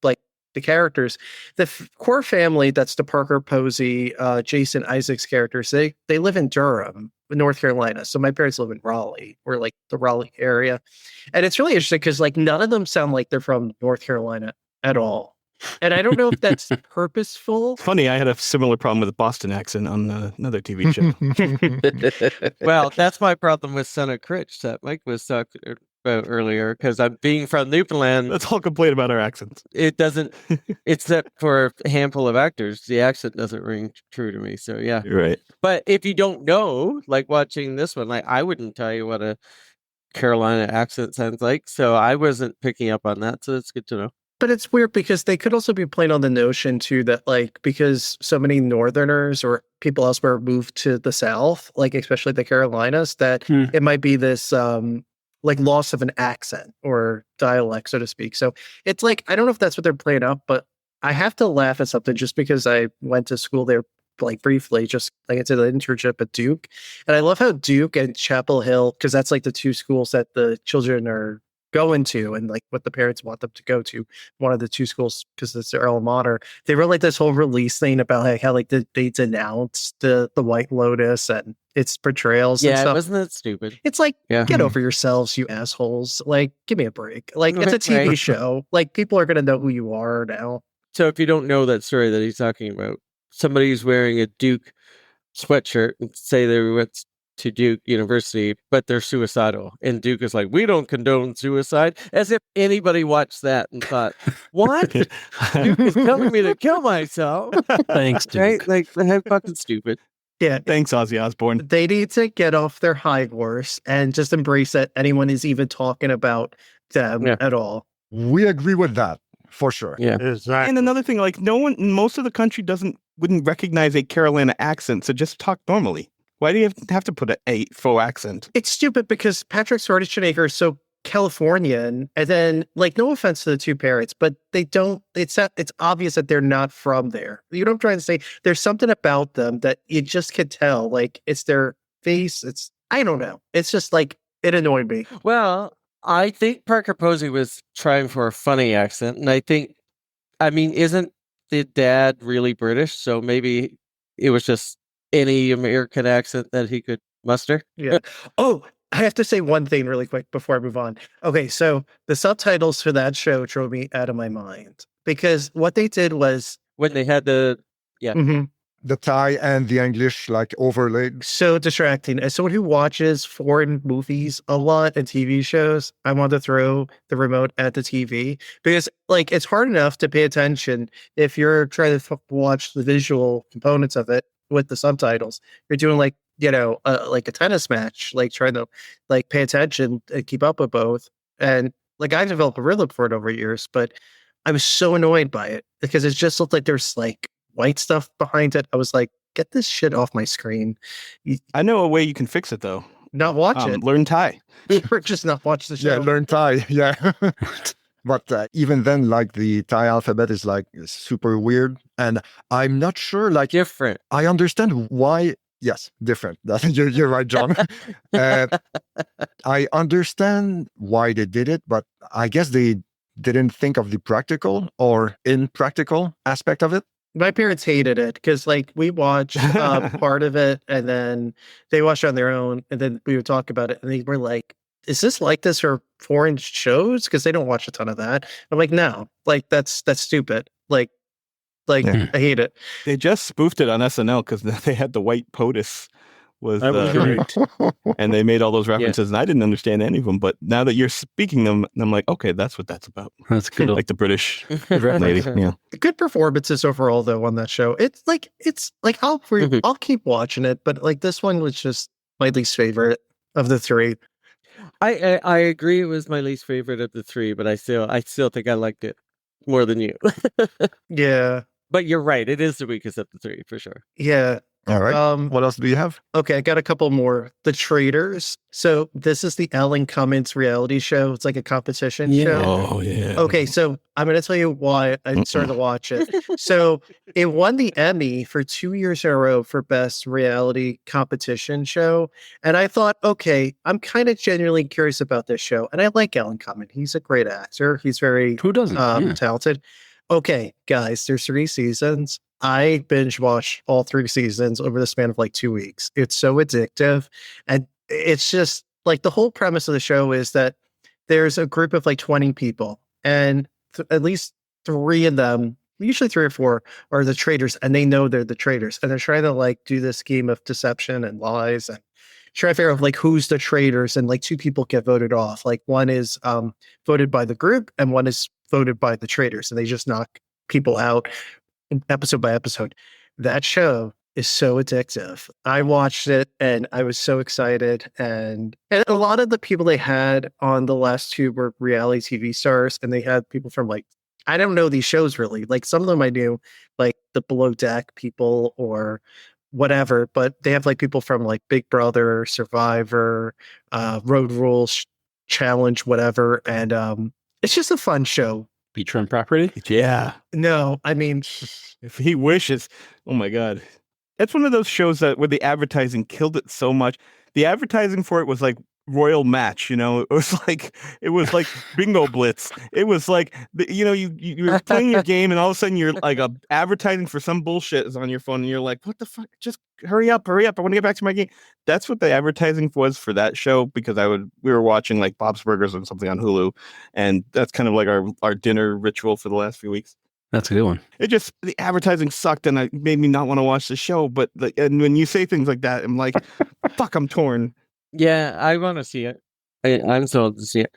like the characters. The core family, that's the Parker Posey, Jason Isaacs characters, they live in Durham, North Carolina. So my parents live in Raleigh, or like the Raleigh area. And it's really interesting because like none of them sound like they're from North Carolina at all. And I don't know if that's purposeful. Funny, I had a similar problem with the Boston accent on another TV show. Well, that's my problem with Son of Critch that Mike was talking about earlier, because I'm being from Newfoundland. Let's all complain about our accents. It doesn't, except for a handful of actors, the accent doesn't ring true to me. So, yeah. You're right. But if you don't know, like watching this one, like I wouldn't tell you what a Carolina accent sounds like. So I wasn't picking up on that. So it's good to know. But it's weird because they could also be playing on the notion too that like because so many Northerners or people elsewhere moved to the South, like especially the Carolinas, that it might be this like loss of an accent or dialect, so to speak. So it's like I don't know if that's what they're playing up, but I have to laugh at something just because I went to school there like briefly, just like I did an internship at Duke, and I love how Duke and Chapel Hill, because that's like the two schools that the children are going to and like what the parents want them to go to, one of the two schools because it's their alma mater. They wrote like this whole release thing about like how like they denounced the White Lotus and its portrayals. Yeah, and stuff. wasn't that stupid? It's like, Yeah. get over yourselves, you assholes. Like, give me a break. Like, it's a TV Right. show. Like, people are going to know who you are now. So if you don't know that story that he's talking about, somebody's wearing a Duke sweatshirt and say they went to Duke University, but they're suicidal. And Duke is like, we don't condone suicide. As if anybody watched that and thought, what? Duke is telling me to kill myself. Thanks, Duke. Right? Like, how fucking stupid. Yeah. Thanks, Ozzy Osbourne. They need to get off their high horse and just embrace that anyone is even talking about them at all. We agree with that for sure. Yeah. Exactly. And another thing, like most of the country wouldn't recognize a Carolina accent, so just talk normally. Why do you have to put a faux accent? It's stupid because Patrick Schwarzenegger is so Californian, and then like no offense to the two parents, but they don't. It's obvious that they're not from there. You know what I'm trying to say? There's something about them that you just can tell. Like it's their face. It's I don't know. It's just like it annoyed me. Well, I think Parker Posey was trying for a funny accent, and I mean, isn't the dad really British? So maybe it was just any American accent that he could muster. Yeah. Oh, I have to say one thing really quick before I move on. Okay, so the subtitles for that show drove me out of my mind because what they did was when they had the The Thai and the English like overlaid. So distracting. As someone who watches foreign movies a lot and TV shows, I want to throw the remote at the TV because like it's hard enough to pay attention if you're trying to watch the visual components of it with the subtitles. You're doing like, you know, like a tennis match, like trying to like pay attention and keep up with both. And like I developed a rhythm for it over years, but I was so annoyed by it because it just looked like there's like white stuff behind it. I was like, get this shit off my screen. I know a way you can fix it though. Not watch it. Learn Thai. Or just not watch the show. Yeah, learn Thai. Yeah. But even then, like the Thai alphabet is like super weird. And I'm not sure, like different. I understand why. Yes, different. You're right, John. I understand why they did it, but I guess they didn't think of the practical or impractical aspect of it. My parents hated it because like we watched part of it and then they watched it on their own and then we would talk about it and they were like, is this like this for foreign shows? Because they don't watch a ton of that. I'm like, no, like that's stupid. Like I hate it. They just spoofed it on SNL because they had the white POTUS was great. and they made all those references and I didn't understand any of them. But now that you're speaking them, I'm like, okay, that's what that's about. That's good. Like the British lady. Yeah. Good performances overall though on that show. It's like I'll keep watching it, but like this one was just my least favorite of the three. I agree it was my least favorite of the three, but I still think I liked it more than you. Yeah. But you're right, it is the weakest of the three for sure. Yeah. All right. What else do you have? Okay, I got a couple more. The Traitors. So this is the Ellen Cummins reality show. It's like a competition show. Oh, yeah. Okay, so I'm going to tell you why I started to watch it. So it won the Emmy for 2 years in a row for best reality competition show. And I thought, okay, I'm kind of genuinely curious about this show. And I like Ellen Cummins. He's a great actor. He's very Who doesn't? talented. Okay, guys, there's 3 seasons. I binge watched all 3 seasons over the span of like 2 weeks. It's so addictive. And it's just like the whole premise of the show is that there's a group of like 20 people, and at least 3 of them, usually 3 or 4, are the traitors, and they know they're the traitors. And they're trying to like do this scheme of deception and lies and try to figure out like who's the traitors. And like 2 people get voted off. Like one is voted by the group and one is voted by the traitors. And they just knock people out episode by episode. That show is so addictive. I watched it and I was so excited. And a lot of the people they had on the last 2 were reality TV stars, and they had people from like, I don't know these shows really. Like some of them I knew, like the Below Deck people or whatever, but they have like people from like Big Brother, Survivor, Road Rules, Challenge, whatever. And it's just a fun show. Beachfront Property? Yeah. No, I mean, If he wishes. Oh my God. That's one of those shows that where the advertising killed it so much. The advertising for it was like Royal Match, you know. It was like Bingo Blitz. It was like you were playing your game and all of a sudden you're like advertising for some bullshit is on your phone and you're like, what the fuck? Just hurry up. I want to get back to my game. That's what the advertising was for that show, because we were watching like Bob's Burgers or something on Hulu, and that's kind of like our dinner ritual for the last few weeks. That's a good one. The advertising sucked and it made me not want to watch the show. But and when you say things like that, I'm like, fuck, I'm torn. Yeah, I want to see it. I'm sold to see it.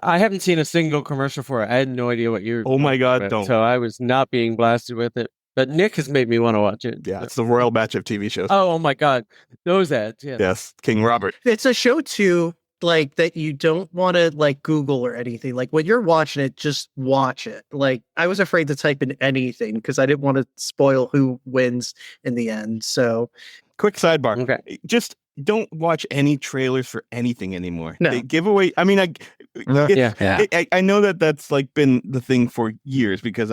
I haven't seen a single commercial for it. I had no idea what you were. Oh my God, about, don't. So I was not being blasted with it. But Nick has made me want to watch it. Yeah, it's the royal batch of TV shows. Oh my God. Those ads. Yeah. Yes, King Robert. it's a show too, like that you don't want to like Google or anything. Like when you're watching it, just watch it. Like I was afraid to type in anything because I didn't want to spoil who wins in the end. So quick sidebar. Okay. Just don't watch any trailers for anything anymore. No. They give away. I mean, I know that's like been the thing for years, because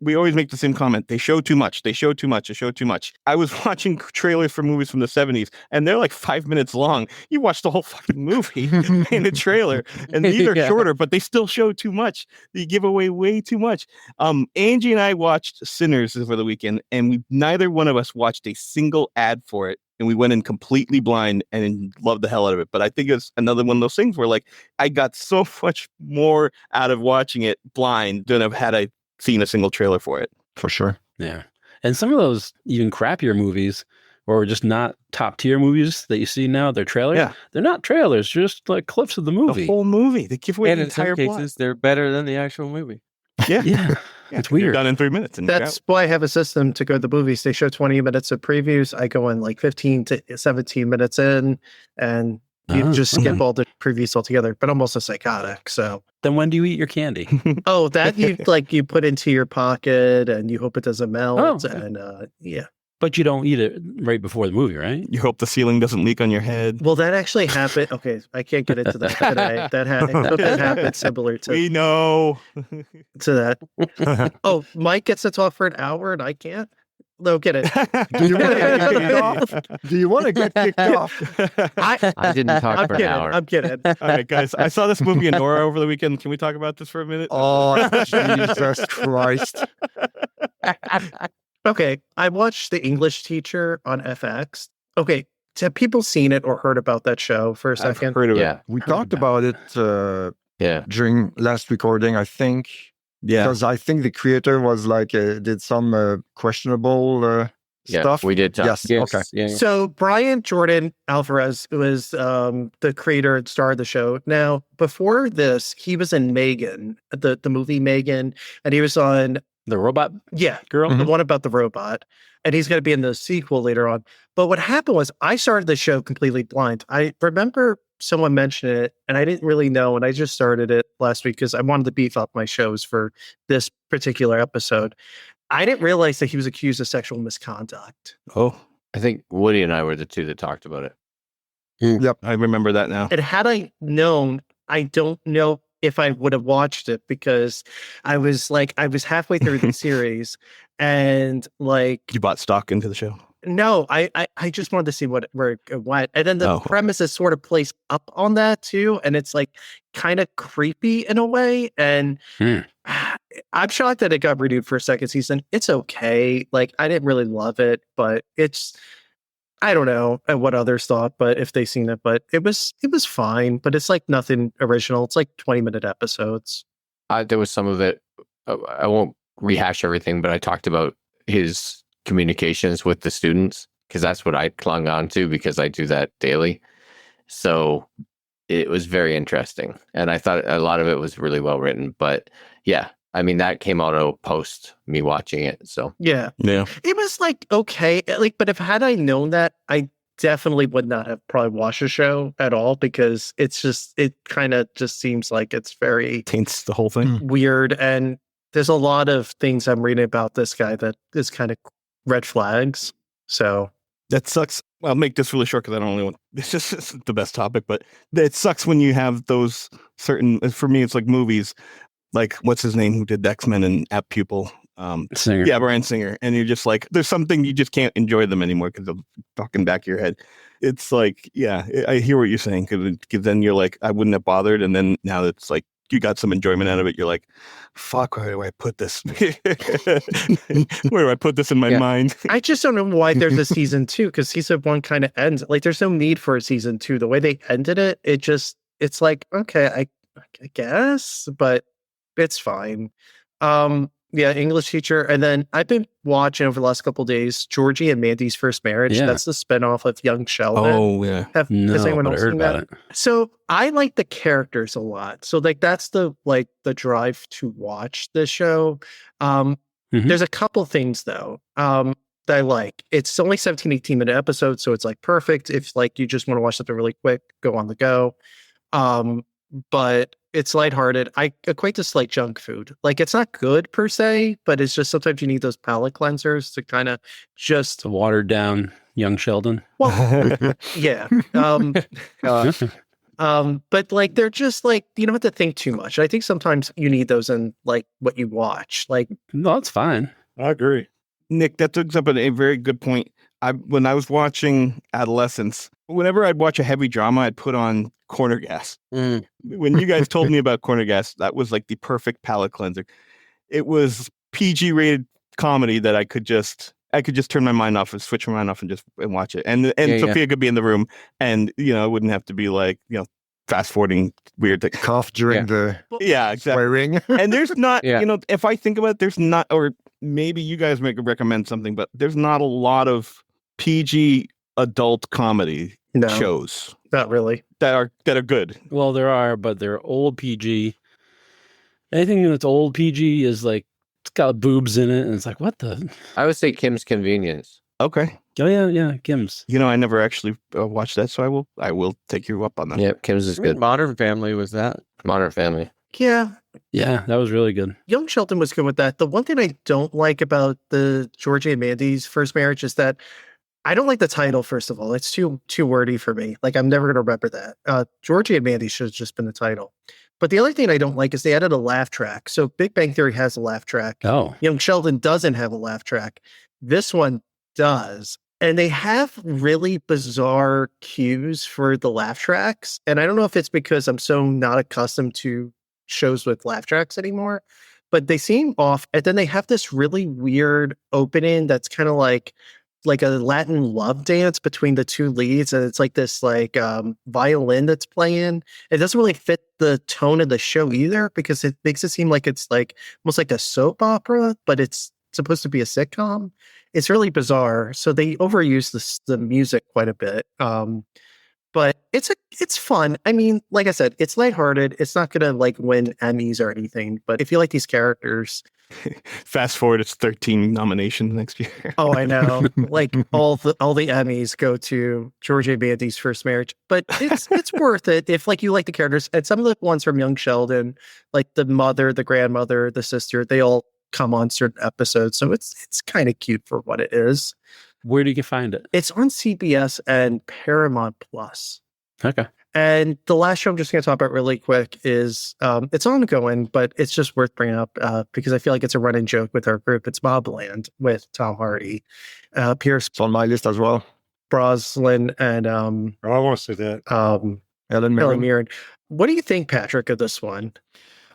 we always make the same comment. They show too much. They show too much. They show too much. I was watching trailers for movies from the 70s, and they're like 5 minutes long. You watch the whole fucking movie in a trailer, and these are shorter, but they still show too much. They give away way too much. Angie and I watched Sinners over the weekend, and neither one of us watched a single ad for it. And we went in completely blind and loved the hell out of it. But I think it's another one of those things where like I got so much more out of watching it blind than had I seen a single trailer for it. For sure. Yeah. And some of those even crappier movies, or just not top tier movies that you see now, they're trailers. Yeah. They're not trailers, just like clips of the movie. The whole movie. They give away And the in some entire cases, they're better than the actual movie. Yeah. Yeah. It's weird. Done in 3 minutes. And that's why I have a system to go to the movies. They show 20 minutes of previews. I go in like 15 to 17 minutes in, and you just skip all the previews altogether. But I'm also psychotic, so. Then when do you eat your candy? Oh, that you put into your pocket and you hope it doesn't melt. Oh, okay. And yeah. But you don't eat it right before the movie, right? You hope the ceiling doesn't leak on your head. Well, that actually happened. Okay, I can't get into that today. That happened similar to. We know. To that. Oh, Mike gets to talk for an hour and I can't? No, get it. Do you want to get kicked off? I didn't talk for an hour. I'm kidding. All right, guys. I saw this movie in Nora over the weekend. Can we talk about this for a minute? Oh, Jesus Christ. Okay, I watched The English Teacher on FX. Okay, have people seen it or heard about that show for a second? I've heard of Yeah. We talked about it during last recording, I think. Yeah. Because I think the creator was like, did some questionable stuff. We did talk. Yes. Okay. Yeah. So Brian Jordan Alvarez was the creator and star of the show. Now, before this, he was in Megan, the movie Megan, and he was on The robot girl, Mhm. the one about the robot, and he's going to be in the sequel later on. But what happened was I started the show completely blind. I remember someone mentioned it, and I didn't really know, and I just started it last week because I wanted to beef up my shows for this particular episode. I didn't realize that he was accused of sexual misconduct. Oh, I think Woody and I were the two that talked about it. Yep. I remember that now. And had I known, I don't know if I would have watched it, because I was halfway through the series, and like You bought stock into the show? no, I just wanted to see where it went. And then the premise is sort of placed up on that too. And it's like kind of creepy in a way. And I'm shocked that it got renewed for a second season. It's okay. Like, I didn't really love it, but I don't know what others thought, but if they've seen it, but it was fine, but it's like nothing original. It's like 20-minute episodes. There was some of it. I won't rehash everything, but I talked about his communications with the students, because that's what I clung on to, because I do that daily. So it was very interesting. And I thought a lot of it was really well written. But yeah, I mean, that came out post me watching it. So yeah. It was like, okay. Like, but if had I known that, I definitely would not have probably watched the show at all, because it kind of just seems like it's very taints the whole thing. Weird. And there's a lot of things I'm reading about this guy that is kind of red flags. So that sucks. I'll make this really short, because I don't really want, it's just the best topic, but it sucks when you have those certain, for me, it's like movies, like what's his name who did X-Men and App Pupil? Singer. Yeah, Bryan Singer. And you're just like, there's something you just can't enjoy them anymore because of fucking back of your head. It's like, I hear what you're saying, because then you're like, I wouldn't have bothered. And then now it's like, you got some enjoyment out of it. You're like, fuck, where do I put this? Where do I put this in my mind? I just don't know why there's a season 2, because season 1 kind of ends. Like, there's no need for a season 2. The way they ended it, it's like, okay, I guess, but it's fine. Yeah, English teacher. And then I've been watching over the last couple of days Georgie and Mandy's First Marriage. That's the spinoff of Young Sheldon. Oh, yeah. Has anyone else seen that? So I like the characters a lot. So like that's the drive to watch this show. There's a couple things though that I like. It's only 17, 18-minute episodes, so it's like perfect if like you just want to watch something really quick, go on the go. But it's lighthearted. I equate this to like junk food. Like, it's not good per se, but it's just sometimes you need those palate cleansers to kind of just to water down Young Sheldon. Well, yeah. But like they're just like, you don't have to think too much. I think sometimes you need those in like what you watch. Like, no, it's fine. I agree. Nick, that brings up a very good point. When I was watching Adolescence, whenever I'd watch a heavy drama, I'd put on Corner Gas. When you guys told me about Corner Gas, that was like the perfect palate cleanser. It was PG rated comedy that I could just turn my mind off and switch my mind off and watch it. And Sophia could be in the room, and it wouldn't have to be like fast forwarding weird things. Cough during the exactly. swearing. And there's not if I think about it, there's not, or maybe you guys may recommend something, but there's not a lot of PG adult comedy shows. Not really. That are good. Well, there are, but they're old PG. Anything that's old PG is like, it's got boobs in it, and it's like, what the? I would say Kim's Convenience. Okay. Oh yeah, Kim's. I never actually watched that, so I will take you up on that. Yep, Kim's is good. Modern Family was that? Modern Family. Yeah. Yeah, that was really good. Young Sheldon was good with that. The one thing I don't like about the Georgie and Mandy's First Marriage is that I don't like the title, first of all. It's too wordy for me. Like, I'm never going to remember that. Georgie and Mandy should have just been the title. But the other thing I don't like is they added a laugh track. So Big Bang Theory has a laugh track. Oh. Young Sheldon doesn't have a laugh track. This one does. And they have really bizarre cues for the laugh tracks. And I don't know if it's because I'm so not accustomed to shows with laugh tracks anymore, but they seem off. And then they have this really weird opening that's kind of like a Latin love dance between the two leads, and it's like this violin that's playing. It doesn't really fit the tone of the show either, because it makes it seem like it's like almost like a soap opera, but it's supposed to be a sitcom. It's really bizarre. So they overuse the music quite a bit. But it's fun. I mean, like I said, it's lighthearted. It's not gonna like win Emmys or anything, but if you like these characters. Fast forward, it's 13 nominations next year. Oh, I know. Like all the Emmys go to Georgie and Mandy's First Marriage, but it's worth it if like you like the characters. And some of the ones from Young Sheldon, like the mother, the grandmother, the sister, they all come on certain episodes. So it's kind of cute for what it is. Where do you find it? It's on CBS and Paramount Plus. Okay. And the last show I'm just going to talk about really quick is it's ongoing, but it's just worth bringing up because I feel like it's a running joke with our group. It's MobLand with Tom Hardy, Pierce. It's on my list as well. Brosnan and I want to see that. Helen Mirren. What do you think, Patrick, of this one?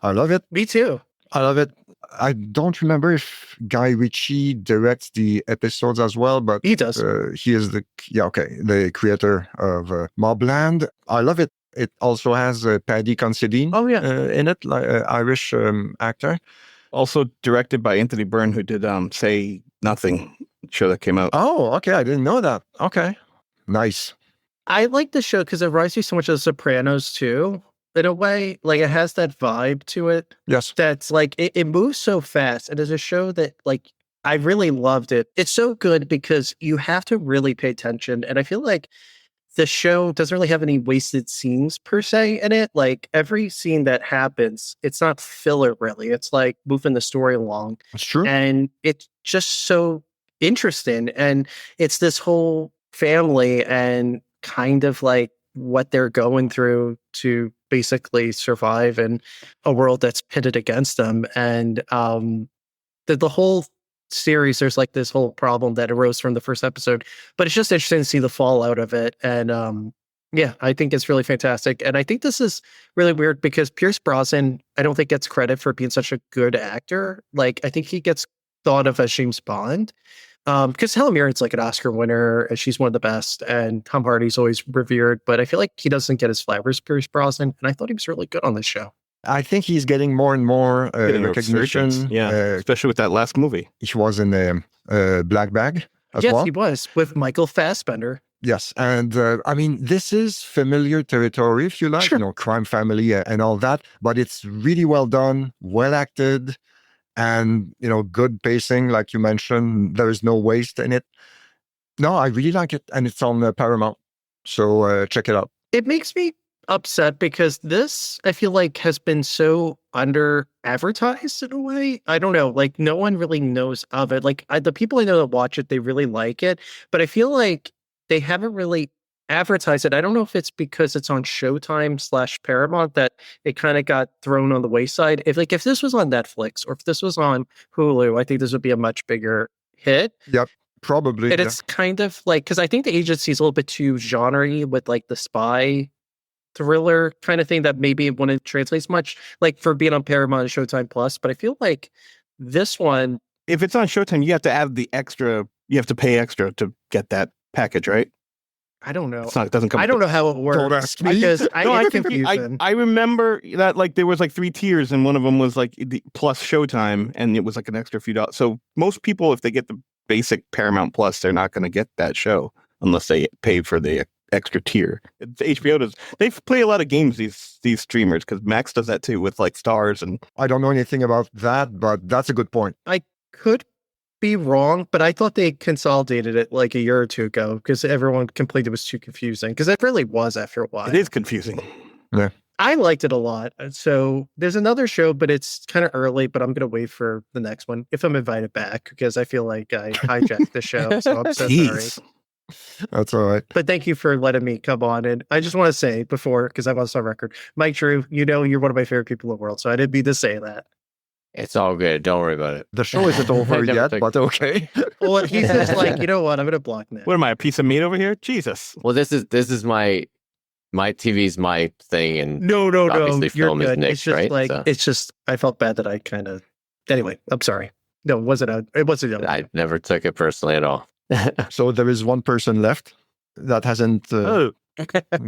I love it. Me too. I love it. I don't remember if Guy Ritchie directs the episodes as well, but he does. He is the creator of MobLand. I love it. It also has Paddy Considine in it, like Irish actor. Also directed by Anthony Byrne, who did Say Nothing show that came out. Oh, okay. I didn't know that. Okay. Nice. I like the show because it reminds me so much of The Sopranos too. In a way, like it has that vibe to it. Yes. That's like, it moves so fast. And it's a show that like, I really loved it. It's so good because you have to really pay attention. And I feel like the show doesn't really have any wasted scenes per se in it. Like every scene that happens, it's not filler really. It's like moving the story along. That's true. And it's just so interesting. And it's this whole family and kind of like what they're going through to basically survive in a world that's pitted against them. And the whole series, there's like this whole problem that arose from the first episode, but it's just interesting to see the fallout of it. And I think it's really fantastic. And I think this is really weird because Pierce Brosnan, I don't think gets credit for being such a good actor. Like I think he gets thought of as James Bond. Because Helen Mirren's like an Oscar winner, and she's one of the best, and Tom Hardy's always revered, but I feel like he doesn't get his flowers, Pierce Brosnan, and I thought he was really good on this show. I think he's getting more and more recognition. Yeah, especially with that last movie. He was in Black Bag as well. Yes, he was, with Michael Fassbender. Yes, and I mean, this is familiar territory, if you like, Sure. crime family and all that, but it's really well done, well acted, and, good pacing, like you mentioned. There is no waste in it. No, I really like it, and it's on Paramount, so check it out. It makes me upset because this, I feel like, has been so under advertised in a way. I don't know, like no one really knows of it. Like the people I know that watch it, they really like it, but I feel like they haven't really advertised it. I don't know if it's because it's on Showtime / Paramount that it kind of got thrown on the wayside. If this was on Netflix or if this was on Hulu, I think this would be a much bigger hit. Yep, probably. And it's kind of like, because I think the agency is a little bit too genre-y with like the spy thriller kind of thing that maybe it wouldn't translate much, like for being on Paramount and Showtime Plus. But I feel like this one, if it's on Showtime, you have to add the extra. You have to pay extra to get that package, right? I don't know. It doesn't come. I don't know how it works. Don't ask me. Because I get confused. I remember that like there was like 3 tiers, and one of them was like the plus Showtime, and it was like an extra few dollars. So most people, if they get the basic Paramount Plus, they're not going to get that show unless they pay for the extra tier. HBO does. They play a lot of games, these streamers, because Max does that too with like Stars. And I don't know anything about that, but that's a good point. I could be wrong, but I thought they consolidated it like a year or two ago because everyone complained it was too confusing, because it really was after a while. It is confusing. Yeah. I liked it a lot. So there's another show, but it's kind of early, but I'm going to wait for the next one if I'm invited back, because I feel like I hijacked the show. So I'm so sorry. That's all right. But thank you for letting me come on. And I just want to say before, because I was on record, Mike Drew, you're one of my favorite people in the world. So I didn't mean to say that. It's all good. Don't worry about it. The show isn't over yet, but okay. Well, he's just like, you know what? I'm going to block that. What am I, a piece of meat over here? Jesus. Well, this is my TV's my thing, and no, obviously you're film good. is Nick's, It's just right? like, So, it's just, I felt bad that I kind of, anyway, I'm sorry. No, it wasn't. I never took it personally at all. So there is one person left that hasn't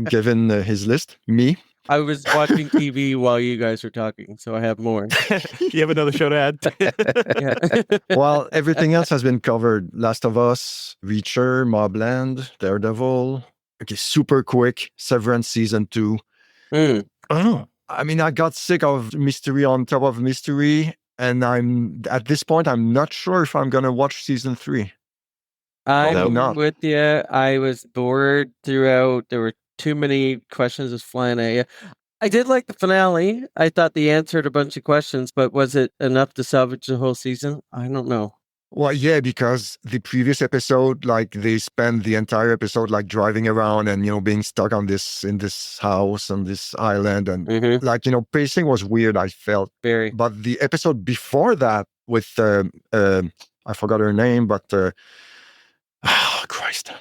given his list. Me. I was watching TV while you guys were talking, so I have more. You have another show to add? Yeah. Well, everything else has been covered. Last of Us, Reacher, MobLand, Daredevil. Okay, super quick. Severance season 2. Oh. I mean, I got sick of mystery on top of mystery, and at this point, I'm not sure if I'm gonna watch season 3. I'm with you. I was bored throughout. There were too many questions just flying at you. I did like the finale. I thought they answered a bunch of questions, but was it enough to salvage the whole season? I don't know. Well, yeah, because the previous episode, like they spent the entire episode like driving around and being stuck in this house on this island, and like pacing was weird. I felt very. But the episode before that with I forgot her name, but Christ.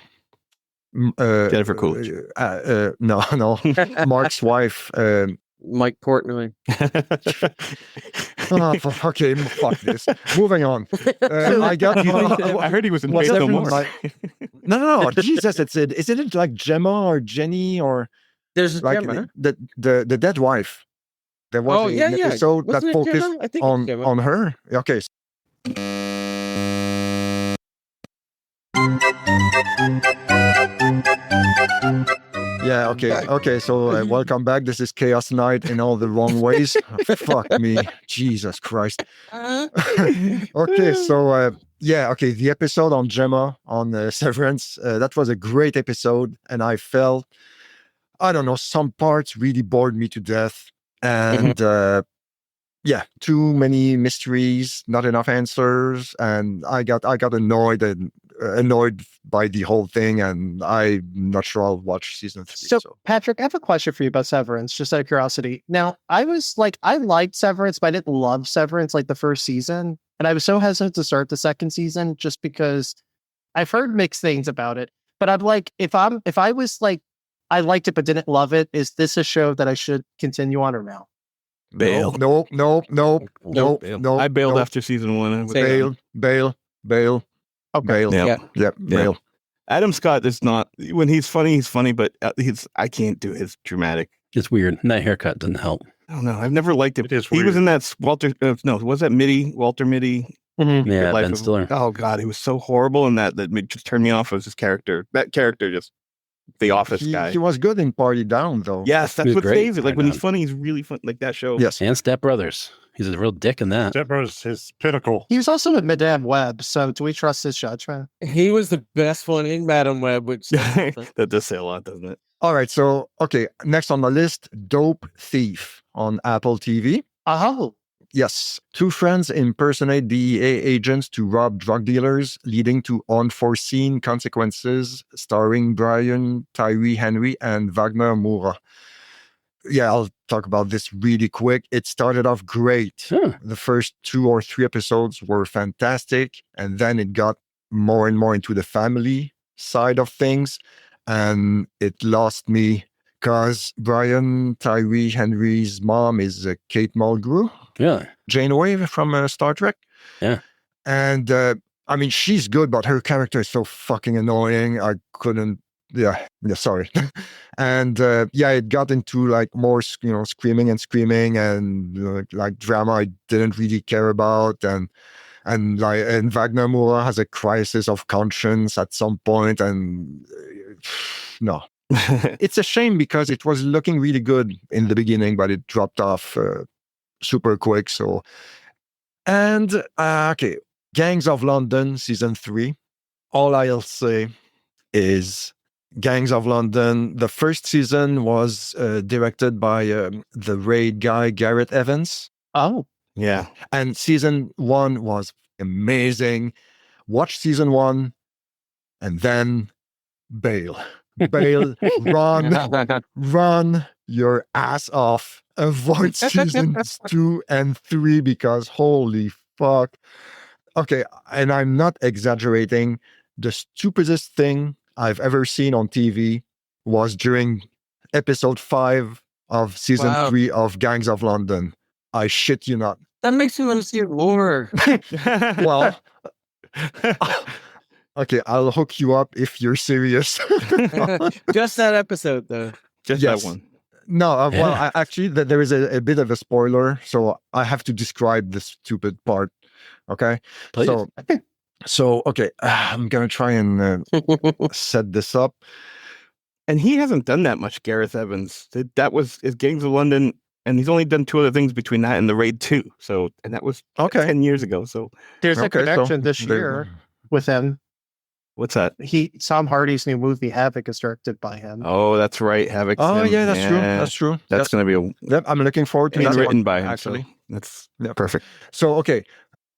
Jennifer Coolidge. No, Mark's wife. Mike Portnoy. Okay, fuck this. Moving on. I heard he was in Faith No More. No. Jesus, isn't it like Gemma or Jenny or? There's like Gemma. The dead wife. There was an episode that focused on her. Okay. Yeah, okay. So welcome back. This is Chaos Night in all the wrong ways. Fuck me. Jesus Christ. Okay, so the episode on Gemma, on Severance, that was a great episode. And I felt, I don't know, some parts really bored me to death. And too many mysteries, not enough answers. And I got annoyed by the whole thing, and I'm not sure I'll watch season 3. So, Patrick, I have a question for you about Severance, just out of curiosity. Now, I liked Severance, but I didn't love Severance like the first season, and I was so hesitant to start the second season just because I've heard mixed things about it. But I'm like, if I was like, I liked it but didn't love it, is this a show that I should continue on or no? Bail. No. I bailed after season 1. Bail. Okay. Bail. Adam Scott is not, when he's funny, but I can't do his dramatic. It's weird. And that haircut doesn't help. I don't know. I've never liked it. It is weird. He was in that was that Walter Mitty? Mm-hmm. Yeah, Ben Stiller. Oh God, he was so horrible in that just turned me off as his character. That character just, the office guy. He was good in Party Down, though. Yes, that's what saves it. Like when he's funny, he's really fun. Like that show. Yes. And Step Brothers. He's a real dick in that. Step Brothers, his pinnacle. He was also in Madame Web, so do we trust his judgment? He was the best one in Madame Web, which that does say a lot, doesn't it? All right, so next on the list, Dope Thief on Apple TV. Oh. Yes. 2 friends impersonate DEA agents to rob drug dealers, leading to unforeseen consequences, starring Brian Tyree Henry and Wagner Moura. Yeah, I'll talk about this really quick. It started off great. The first 2 or 3 episodes were fantastic, and then it got more and more into the family side of things, and it lost me because Brian Tyree Henry's mom is Kate Mulgrew. Yeah. Janeway from Star Trek. Yeah. And I mean, she's good, but her character is so fucking annoying. I couldn't. Yeah, sorry. And it got into like more, screaming and like drama I didn't really care about, and Wagner Moura has a crisis of conscience at some point, and no. It's a shame because it was looking really good in the beginning, but it dropped off super quick. So, and Gangs of London season 3. All I'll say is Gangs of London. The first season was directed by the Raid guy Gareth Evans. Oh, yeah. And season 1 was amazing. Watch season 1 and then bail. Run your ass off. Avoid seasons 2 and 3 because holy fuck. Okay, and I'm not exaggerating. The stupidest thing I've ever seen on TV was during episode 5 of season 3 of Gangs of London. I shit you not. That makes me want to see it more. Well, okay, I'll hook you up if you're serious. Just that episode, though. Just that one. No, well, actually, there is a bit of a spoiler, so I have to describe the stupid part. Okay, please. So okay, I'm gonna try and set this up. And he hasn't done that much, Gareth Evans. That was his Gangs of London, and he's only done 2 other things between that and the Raid 2. So, and that was 10 years ago. So there's a connection this year with him. What's that? Tom Hardy's new movie Havoc is directed by him. Oh, that's right. Havoc. Oh, yeah, that's true. That's true. That's going to be Yep, I'm looking forward to that. written by him. Actually, So that's perfect. So, okay.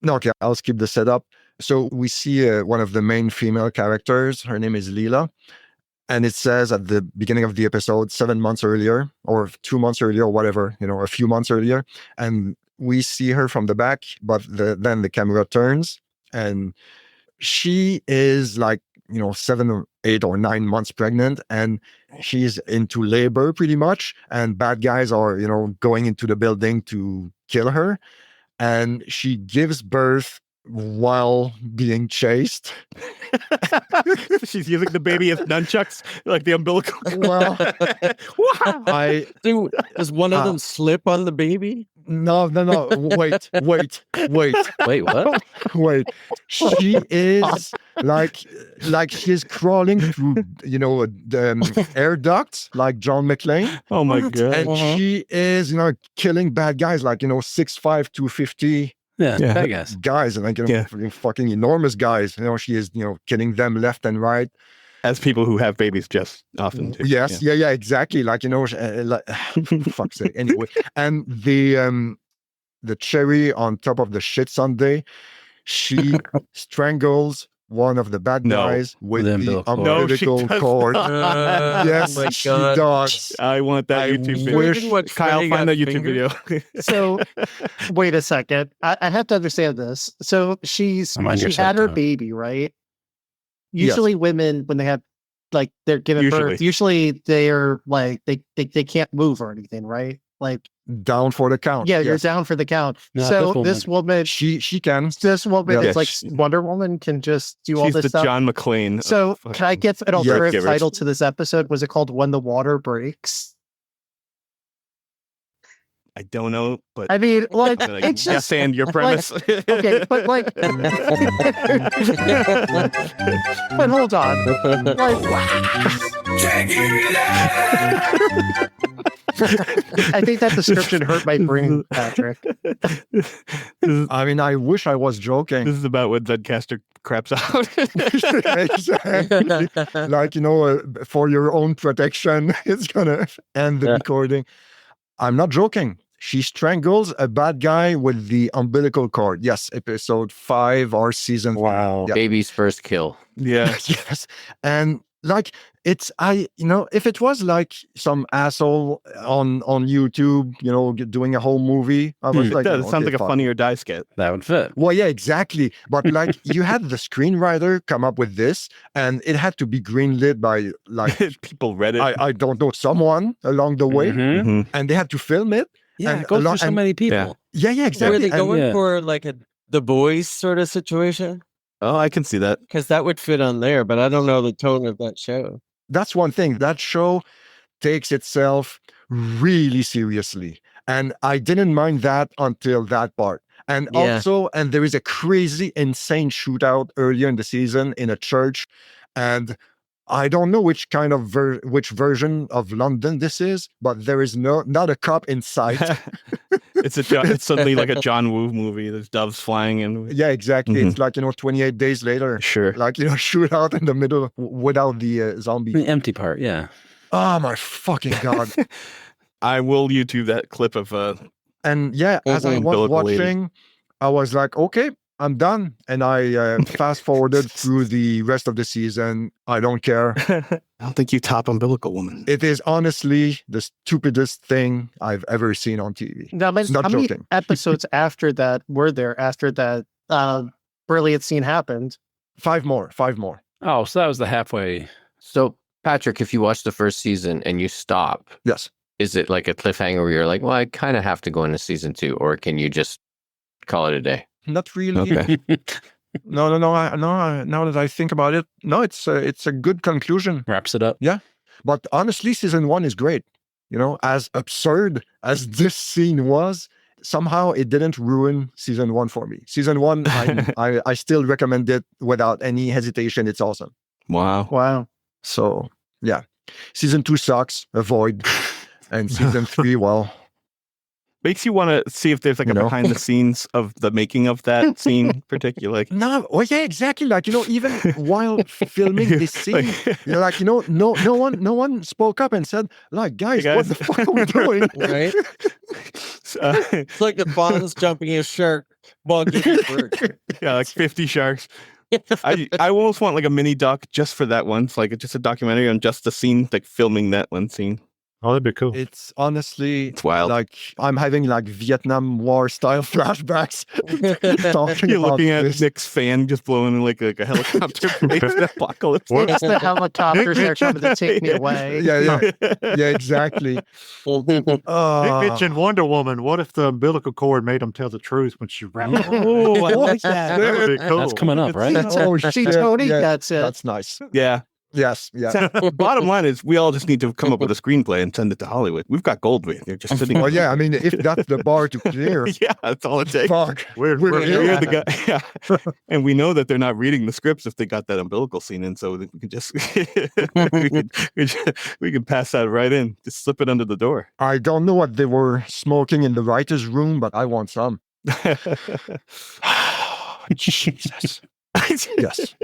No, okay, I'll skip the setup. So we see one of the main female characters. Her name is Leela. And it says at the beginning of the episode, 7 months earlier, or 2 months earlier, or whatever, a few months earlier. And we see her from the back, but then the camera turns and she is like, 7 or 8 or 9 months pregnant, and she's into labor pretty much. And bad guys are, going into the building to kill her. And she gives birth while being chased. She's using the baby as nunchucks, like the umbilical. Well, does one of them slip on the baby? No. Wait. Wait, what? Wait. She is like she's crawling through, the air ducts like John McClane. Oh my God. And she is, killing bad guys like, 6'5", 250. Yeah, I guess. Guys, and fucking enormous guys. She is, killing them left and right. As people who have babies just often do. Yes, yeah, exactly. Like, fuck's sake. Anyway, and the cherry on top of the shit sundae, she strangles one of the bad guys with the umbilical cord. Yes, she does. I want that YouTube video. Kyle, find that YouTube video. So, wait a second. I have to understand this. So she had her baby, right? Usually women, when they have, like, they're giving birth, usually they're like, they can't move or anything, right? Like, down for the count. Yeah, you're down for the count. So this woman, she can. This woman is like Wonder Woman, can just do all this stuff. She's the John McClane. So can I get an alternative title to this episode? Was it called When the Water Breaks? I don't know, but I mean, like, it's just and your premise. Like, okay, but like, but hold on, like, I think that description hurt my brain, Patrick. I mean, I wish I was joking. This is about when Zedcaster craps out. Exactly. Like, for your own protection, it's gonna end the recording. I'm not joking. She strangles a bad guy with the umbilical cord. Yes, episode 5 or season 3. Wow. Yeah. Baby's first kill. Yeah. Yes. And like, if it was like some asshole on YouTube, doing a whole movie, I was like, it sounds like a Funny or Die skit. That would fit. Well, yeah, exactly. But like, you had the screenwriter come up with this, and it had to be greenlit by like people read it. I don't know, someone along the way, and they had to film it. Yeah, and it goes through so many people. Yeah, exactly. Were they going for like the boys sort of situation? Oh, I can see that. Because that would fit on there, but I don't know the tone of that show. That's one thing. That show takes itself really seriously. And I didn't mind that until that part. And also, and there is a crazy, insane shootout earlier in the season in a church. And I don't know which kind of which version of London this is, but there is not a cop in sight. It's suddenly like a John Woo movie. There's doves flying and yeah, exactly. It's like 28 days later. Sure, like shootout in the middle without the zombie. The empty part, yeah. Oh my fucking God! I will YouTube that clip of and yeah, as I was watching, I was like, okay, I'm done. And I fast forwarded through the rest of the season. I don't care. I don't think you top Umbilical Woman. It is honestly the stupidest thing I've ever seen on TV. Now, how many episodes after that were there after that brilliant scene happened? 5 more. Oh, so that was the halfway. So, Patrick, if you watch the first season and you stop, yes, is it like a cliffhanger where you're like, well, I kind of have to go into season 2, or can you just call it a day? Not really. Okay. No. Now that I think about it, no, it's a good conclusion. Wraps it up. Yeah, but honestly, season 1 is great. As absurd as this scene was, somehow it didn't ruin season 1 for me. Season 1, I still recommend it without any hesitation. It's awesome. Wow. So yeah, season 2 sucks. Avoid. And season 3, well. Makes you want to see if there's like a behind the scenes of the making of that scene, particularly. No, yeah, exactly. Like, even while filming this scene, like, no one spoke up and said, like, guys, what the fuck are we doing? Right? It's like the Bond's jumping a shark while getting bird. Yeah, like 50 sharks. I almost want like a mini doc just for that one. It's like just a documentary on just the scene, like filming that one scene. Oh, that'd be cool. It's honestly, it's wild. Like I'm having like Vietnam War style flashbacks. You're looking at Nick's fan just blowing like a helicopter plane in the apocalypse. It's the helicopters that are coming to take me away. Yeah, exactly. Nick mentioned Wonder Woman. What if the umbilical cord made them tell the truth when she ran? Oh, I like that. That would be cool. That's coming up, right? Oh, See, Tony, that's it. That's nice. Yeah. Yes. Yeah. So, bottom line is, we all just need to come up with a screenplay and send it to Hollywood. We've got gold. They're just sitting. Well, yeah. I mean, if that's the bar to clear, yeah, that's all it takes. Fuck, we're the guy. Yeah, and we know that they're not reading the scripts if they got that umbilical scene in, so we can just we can pass that right in, just slip it under the door. I don't know what they were smoking in the writers' room, but I want some. Jesus. Yes.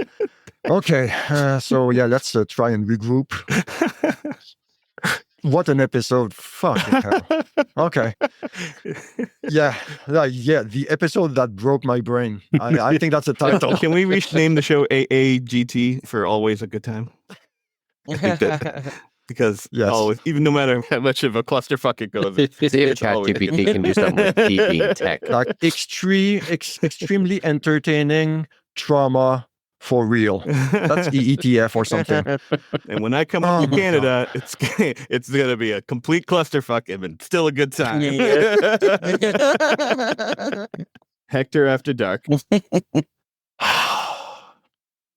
Okay, so yeah, let's try and regroup. What an episode! Fucking hell. Okay. Yeah, the episode that broke my brain. I think that's the title. Can we rename the show AAGT for Always a Good Time? I think that, because always, even no matter how much of a clusterfuck it goes, see if ChatGPT can do something with TV tech. Like extremely entertaining trauma. For real. That's EETF or something. And when I come up to Canada, it's going to be a complete clusterfuck and still a good time. Hector After Dark.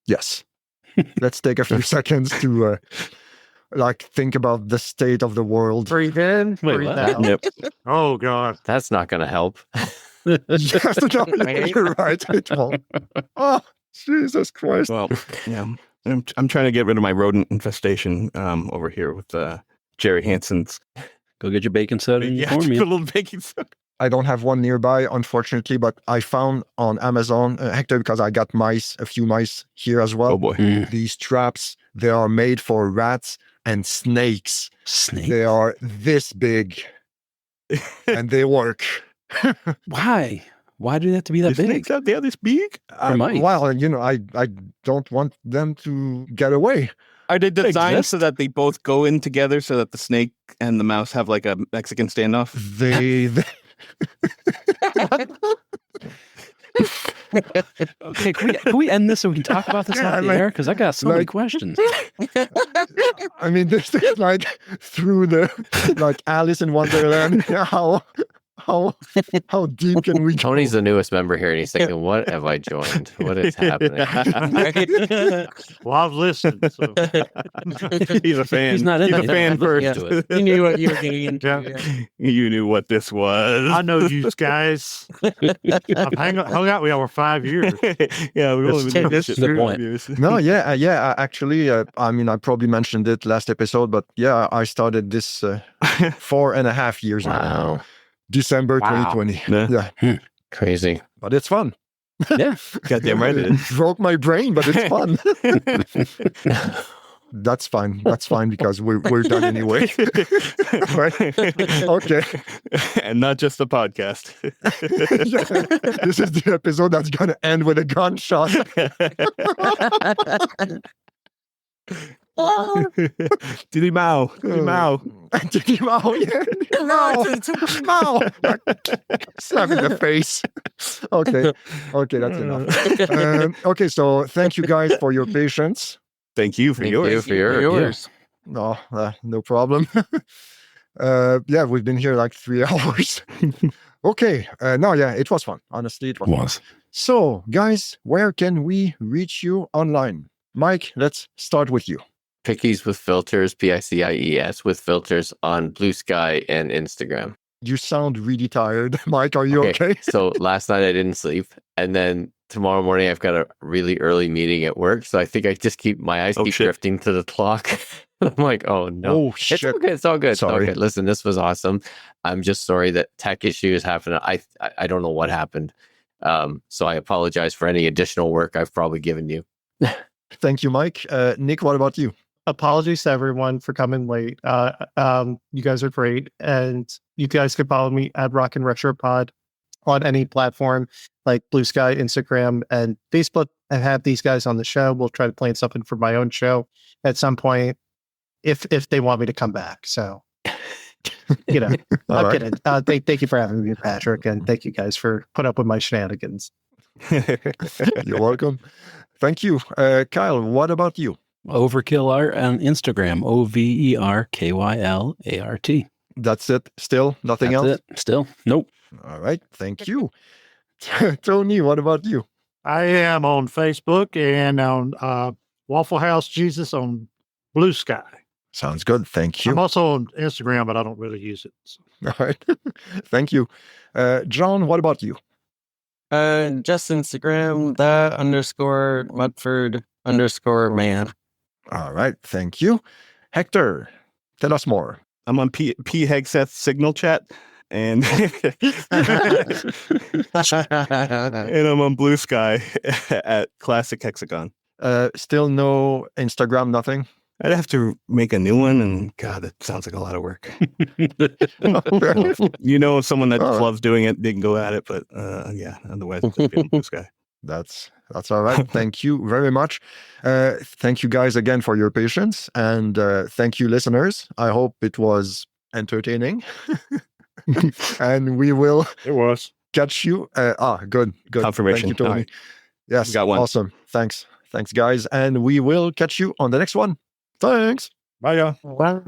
Yes. Let's take a few seconds to think about the state of the world. Breathe in, breathe out. Yep. Oh, God. That's not going to help. Yes, no, you're right. It won't. Oh. Jesus Christ. Well, yeah. I'm trying to get rid of my rodent infestation over here with Jerry Hansen's. Go get your baking soda and a little baking soda. I don't have one nearby, unfortunately, but I found on Amazon, Hector, because I got a few mice here as well. Oh, boy. These traps, they are made for rats and snakes. Snakes? They are this big, and they work. Why? Why do they have to be that big? Snakes out there this big? Well, I don't want them to get away. Are they designed so that they both go in together so that the snake and the mouse have like a Mexican standoff? Okay, can we end this so we can talk about this off the air? Because I got so many questions. I mean, this is like through the Alice in Wonderland. How deep can we go? Tony's the newest member here, and he's thinking, what have I joined? What is happening? Well, I've listened. So. He's a fan. He's not in He's a fan first. Yeah. You knew what you were getting into. Yeah. You knew what this was. I know you guys. I've hung out with y'all for 5 years. Yeah, we've only been doing this shit for 5 years. No, yeah. Actually, I mean, I probably mentioned it last episode, but yeah, I started this 4.5 years ago. December 2020. Yeah. Crazy. But it's fun. Yeah. Goddamn right it is. Broke my brain, but it's fun. That's fine. That's fine because we're done anyway. Right? Okay. And not just the podcast. Yeah. This is the episode that's going to end with a gunshot. Diddy Mao. Diddy Mao. Diddy Mao. Yeah. Mao. Slap in the face. Okay, that's enough. Okay, so thank you guys for your patience. Thank you for yours. No, no problem. Yeah, we've been here like 3 hours. Okay, no, yeah, it was fun. Honestly, it was fun. So, guys, where can we reach you online? Mike, let's start with you. Pickies with filters, PICIES with filters on Blue Sky and Instagram. You sound really tired. Mike, are you okay? So last night I didn't sleep. And then tomorrow morning I've got a really early meeting at work. So I think I just keep my eyes drifting to the clock. I'm like, oh no. Oh, shit. It's okay. It's all good. Sorry. It's all good. Listen, this was awesome. I'm just sorry that tech issues happened. I don't know what happened. So I apologize for any additional work I've probably given you. Thank you, Mike. Nick, what about you? Apologies to everyone for coming late. You guys are great. And you guys can follow me at Rock and Retro Pod on any platform like Blue Sky, Instagram, and Facebook. I have these guys on the show. We'll try to plan something for my own show at some point if they want me to come back. So, you know, I'm kidding. Thank you for having me, Patrick. And thank you guys for putting up with my shenanigans. You're welcome. Thank you. Kyle, what about you? Overkill Art on Instagram. OVERKYLART. That's it. Still nothing That's else? it. Still, nope. All right. Thank you. Tony, what about you? I am on Facebook and on Waffle House Jesus on Blue Sky. Sounds good. Thank you. I'm also on Instagram, but I don't really use it. So. All right. Thank you. John, what about you? Just Instagram, _Mudford_man. All right. Thank you. Hector, tell us more. I'm on P Hegseth Signal Chat, and and I'm on Blue Sky at Classic Hexagon. Still no Instagram, nothing? I'd have to make a new one, and God, that sounds like a lot of work. You know, someone that loves doing it, they can go at it, but yeah, otherwise, it's just be on Blue Sky. That's all right. Thank you very much. Thank you guys again for your patience, and thank you, listeners. I hope it was entertaining, and we will. It was. Catch you. Good. Confirmation. Thank you, Tony. Right. Yes, got one. Awesome. Thanks, guys, and we will catch you on the next one. Thanks. Bye, y'all. Bye.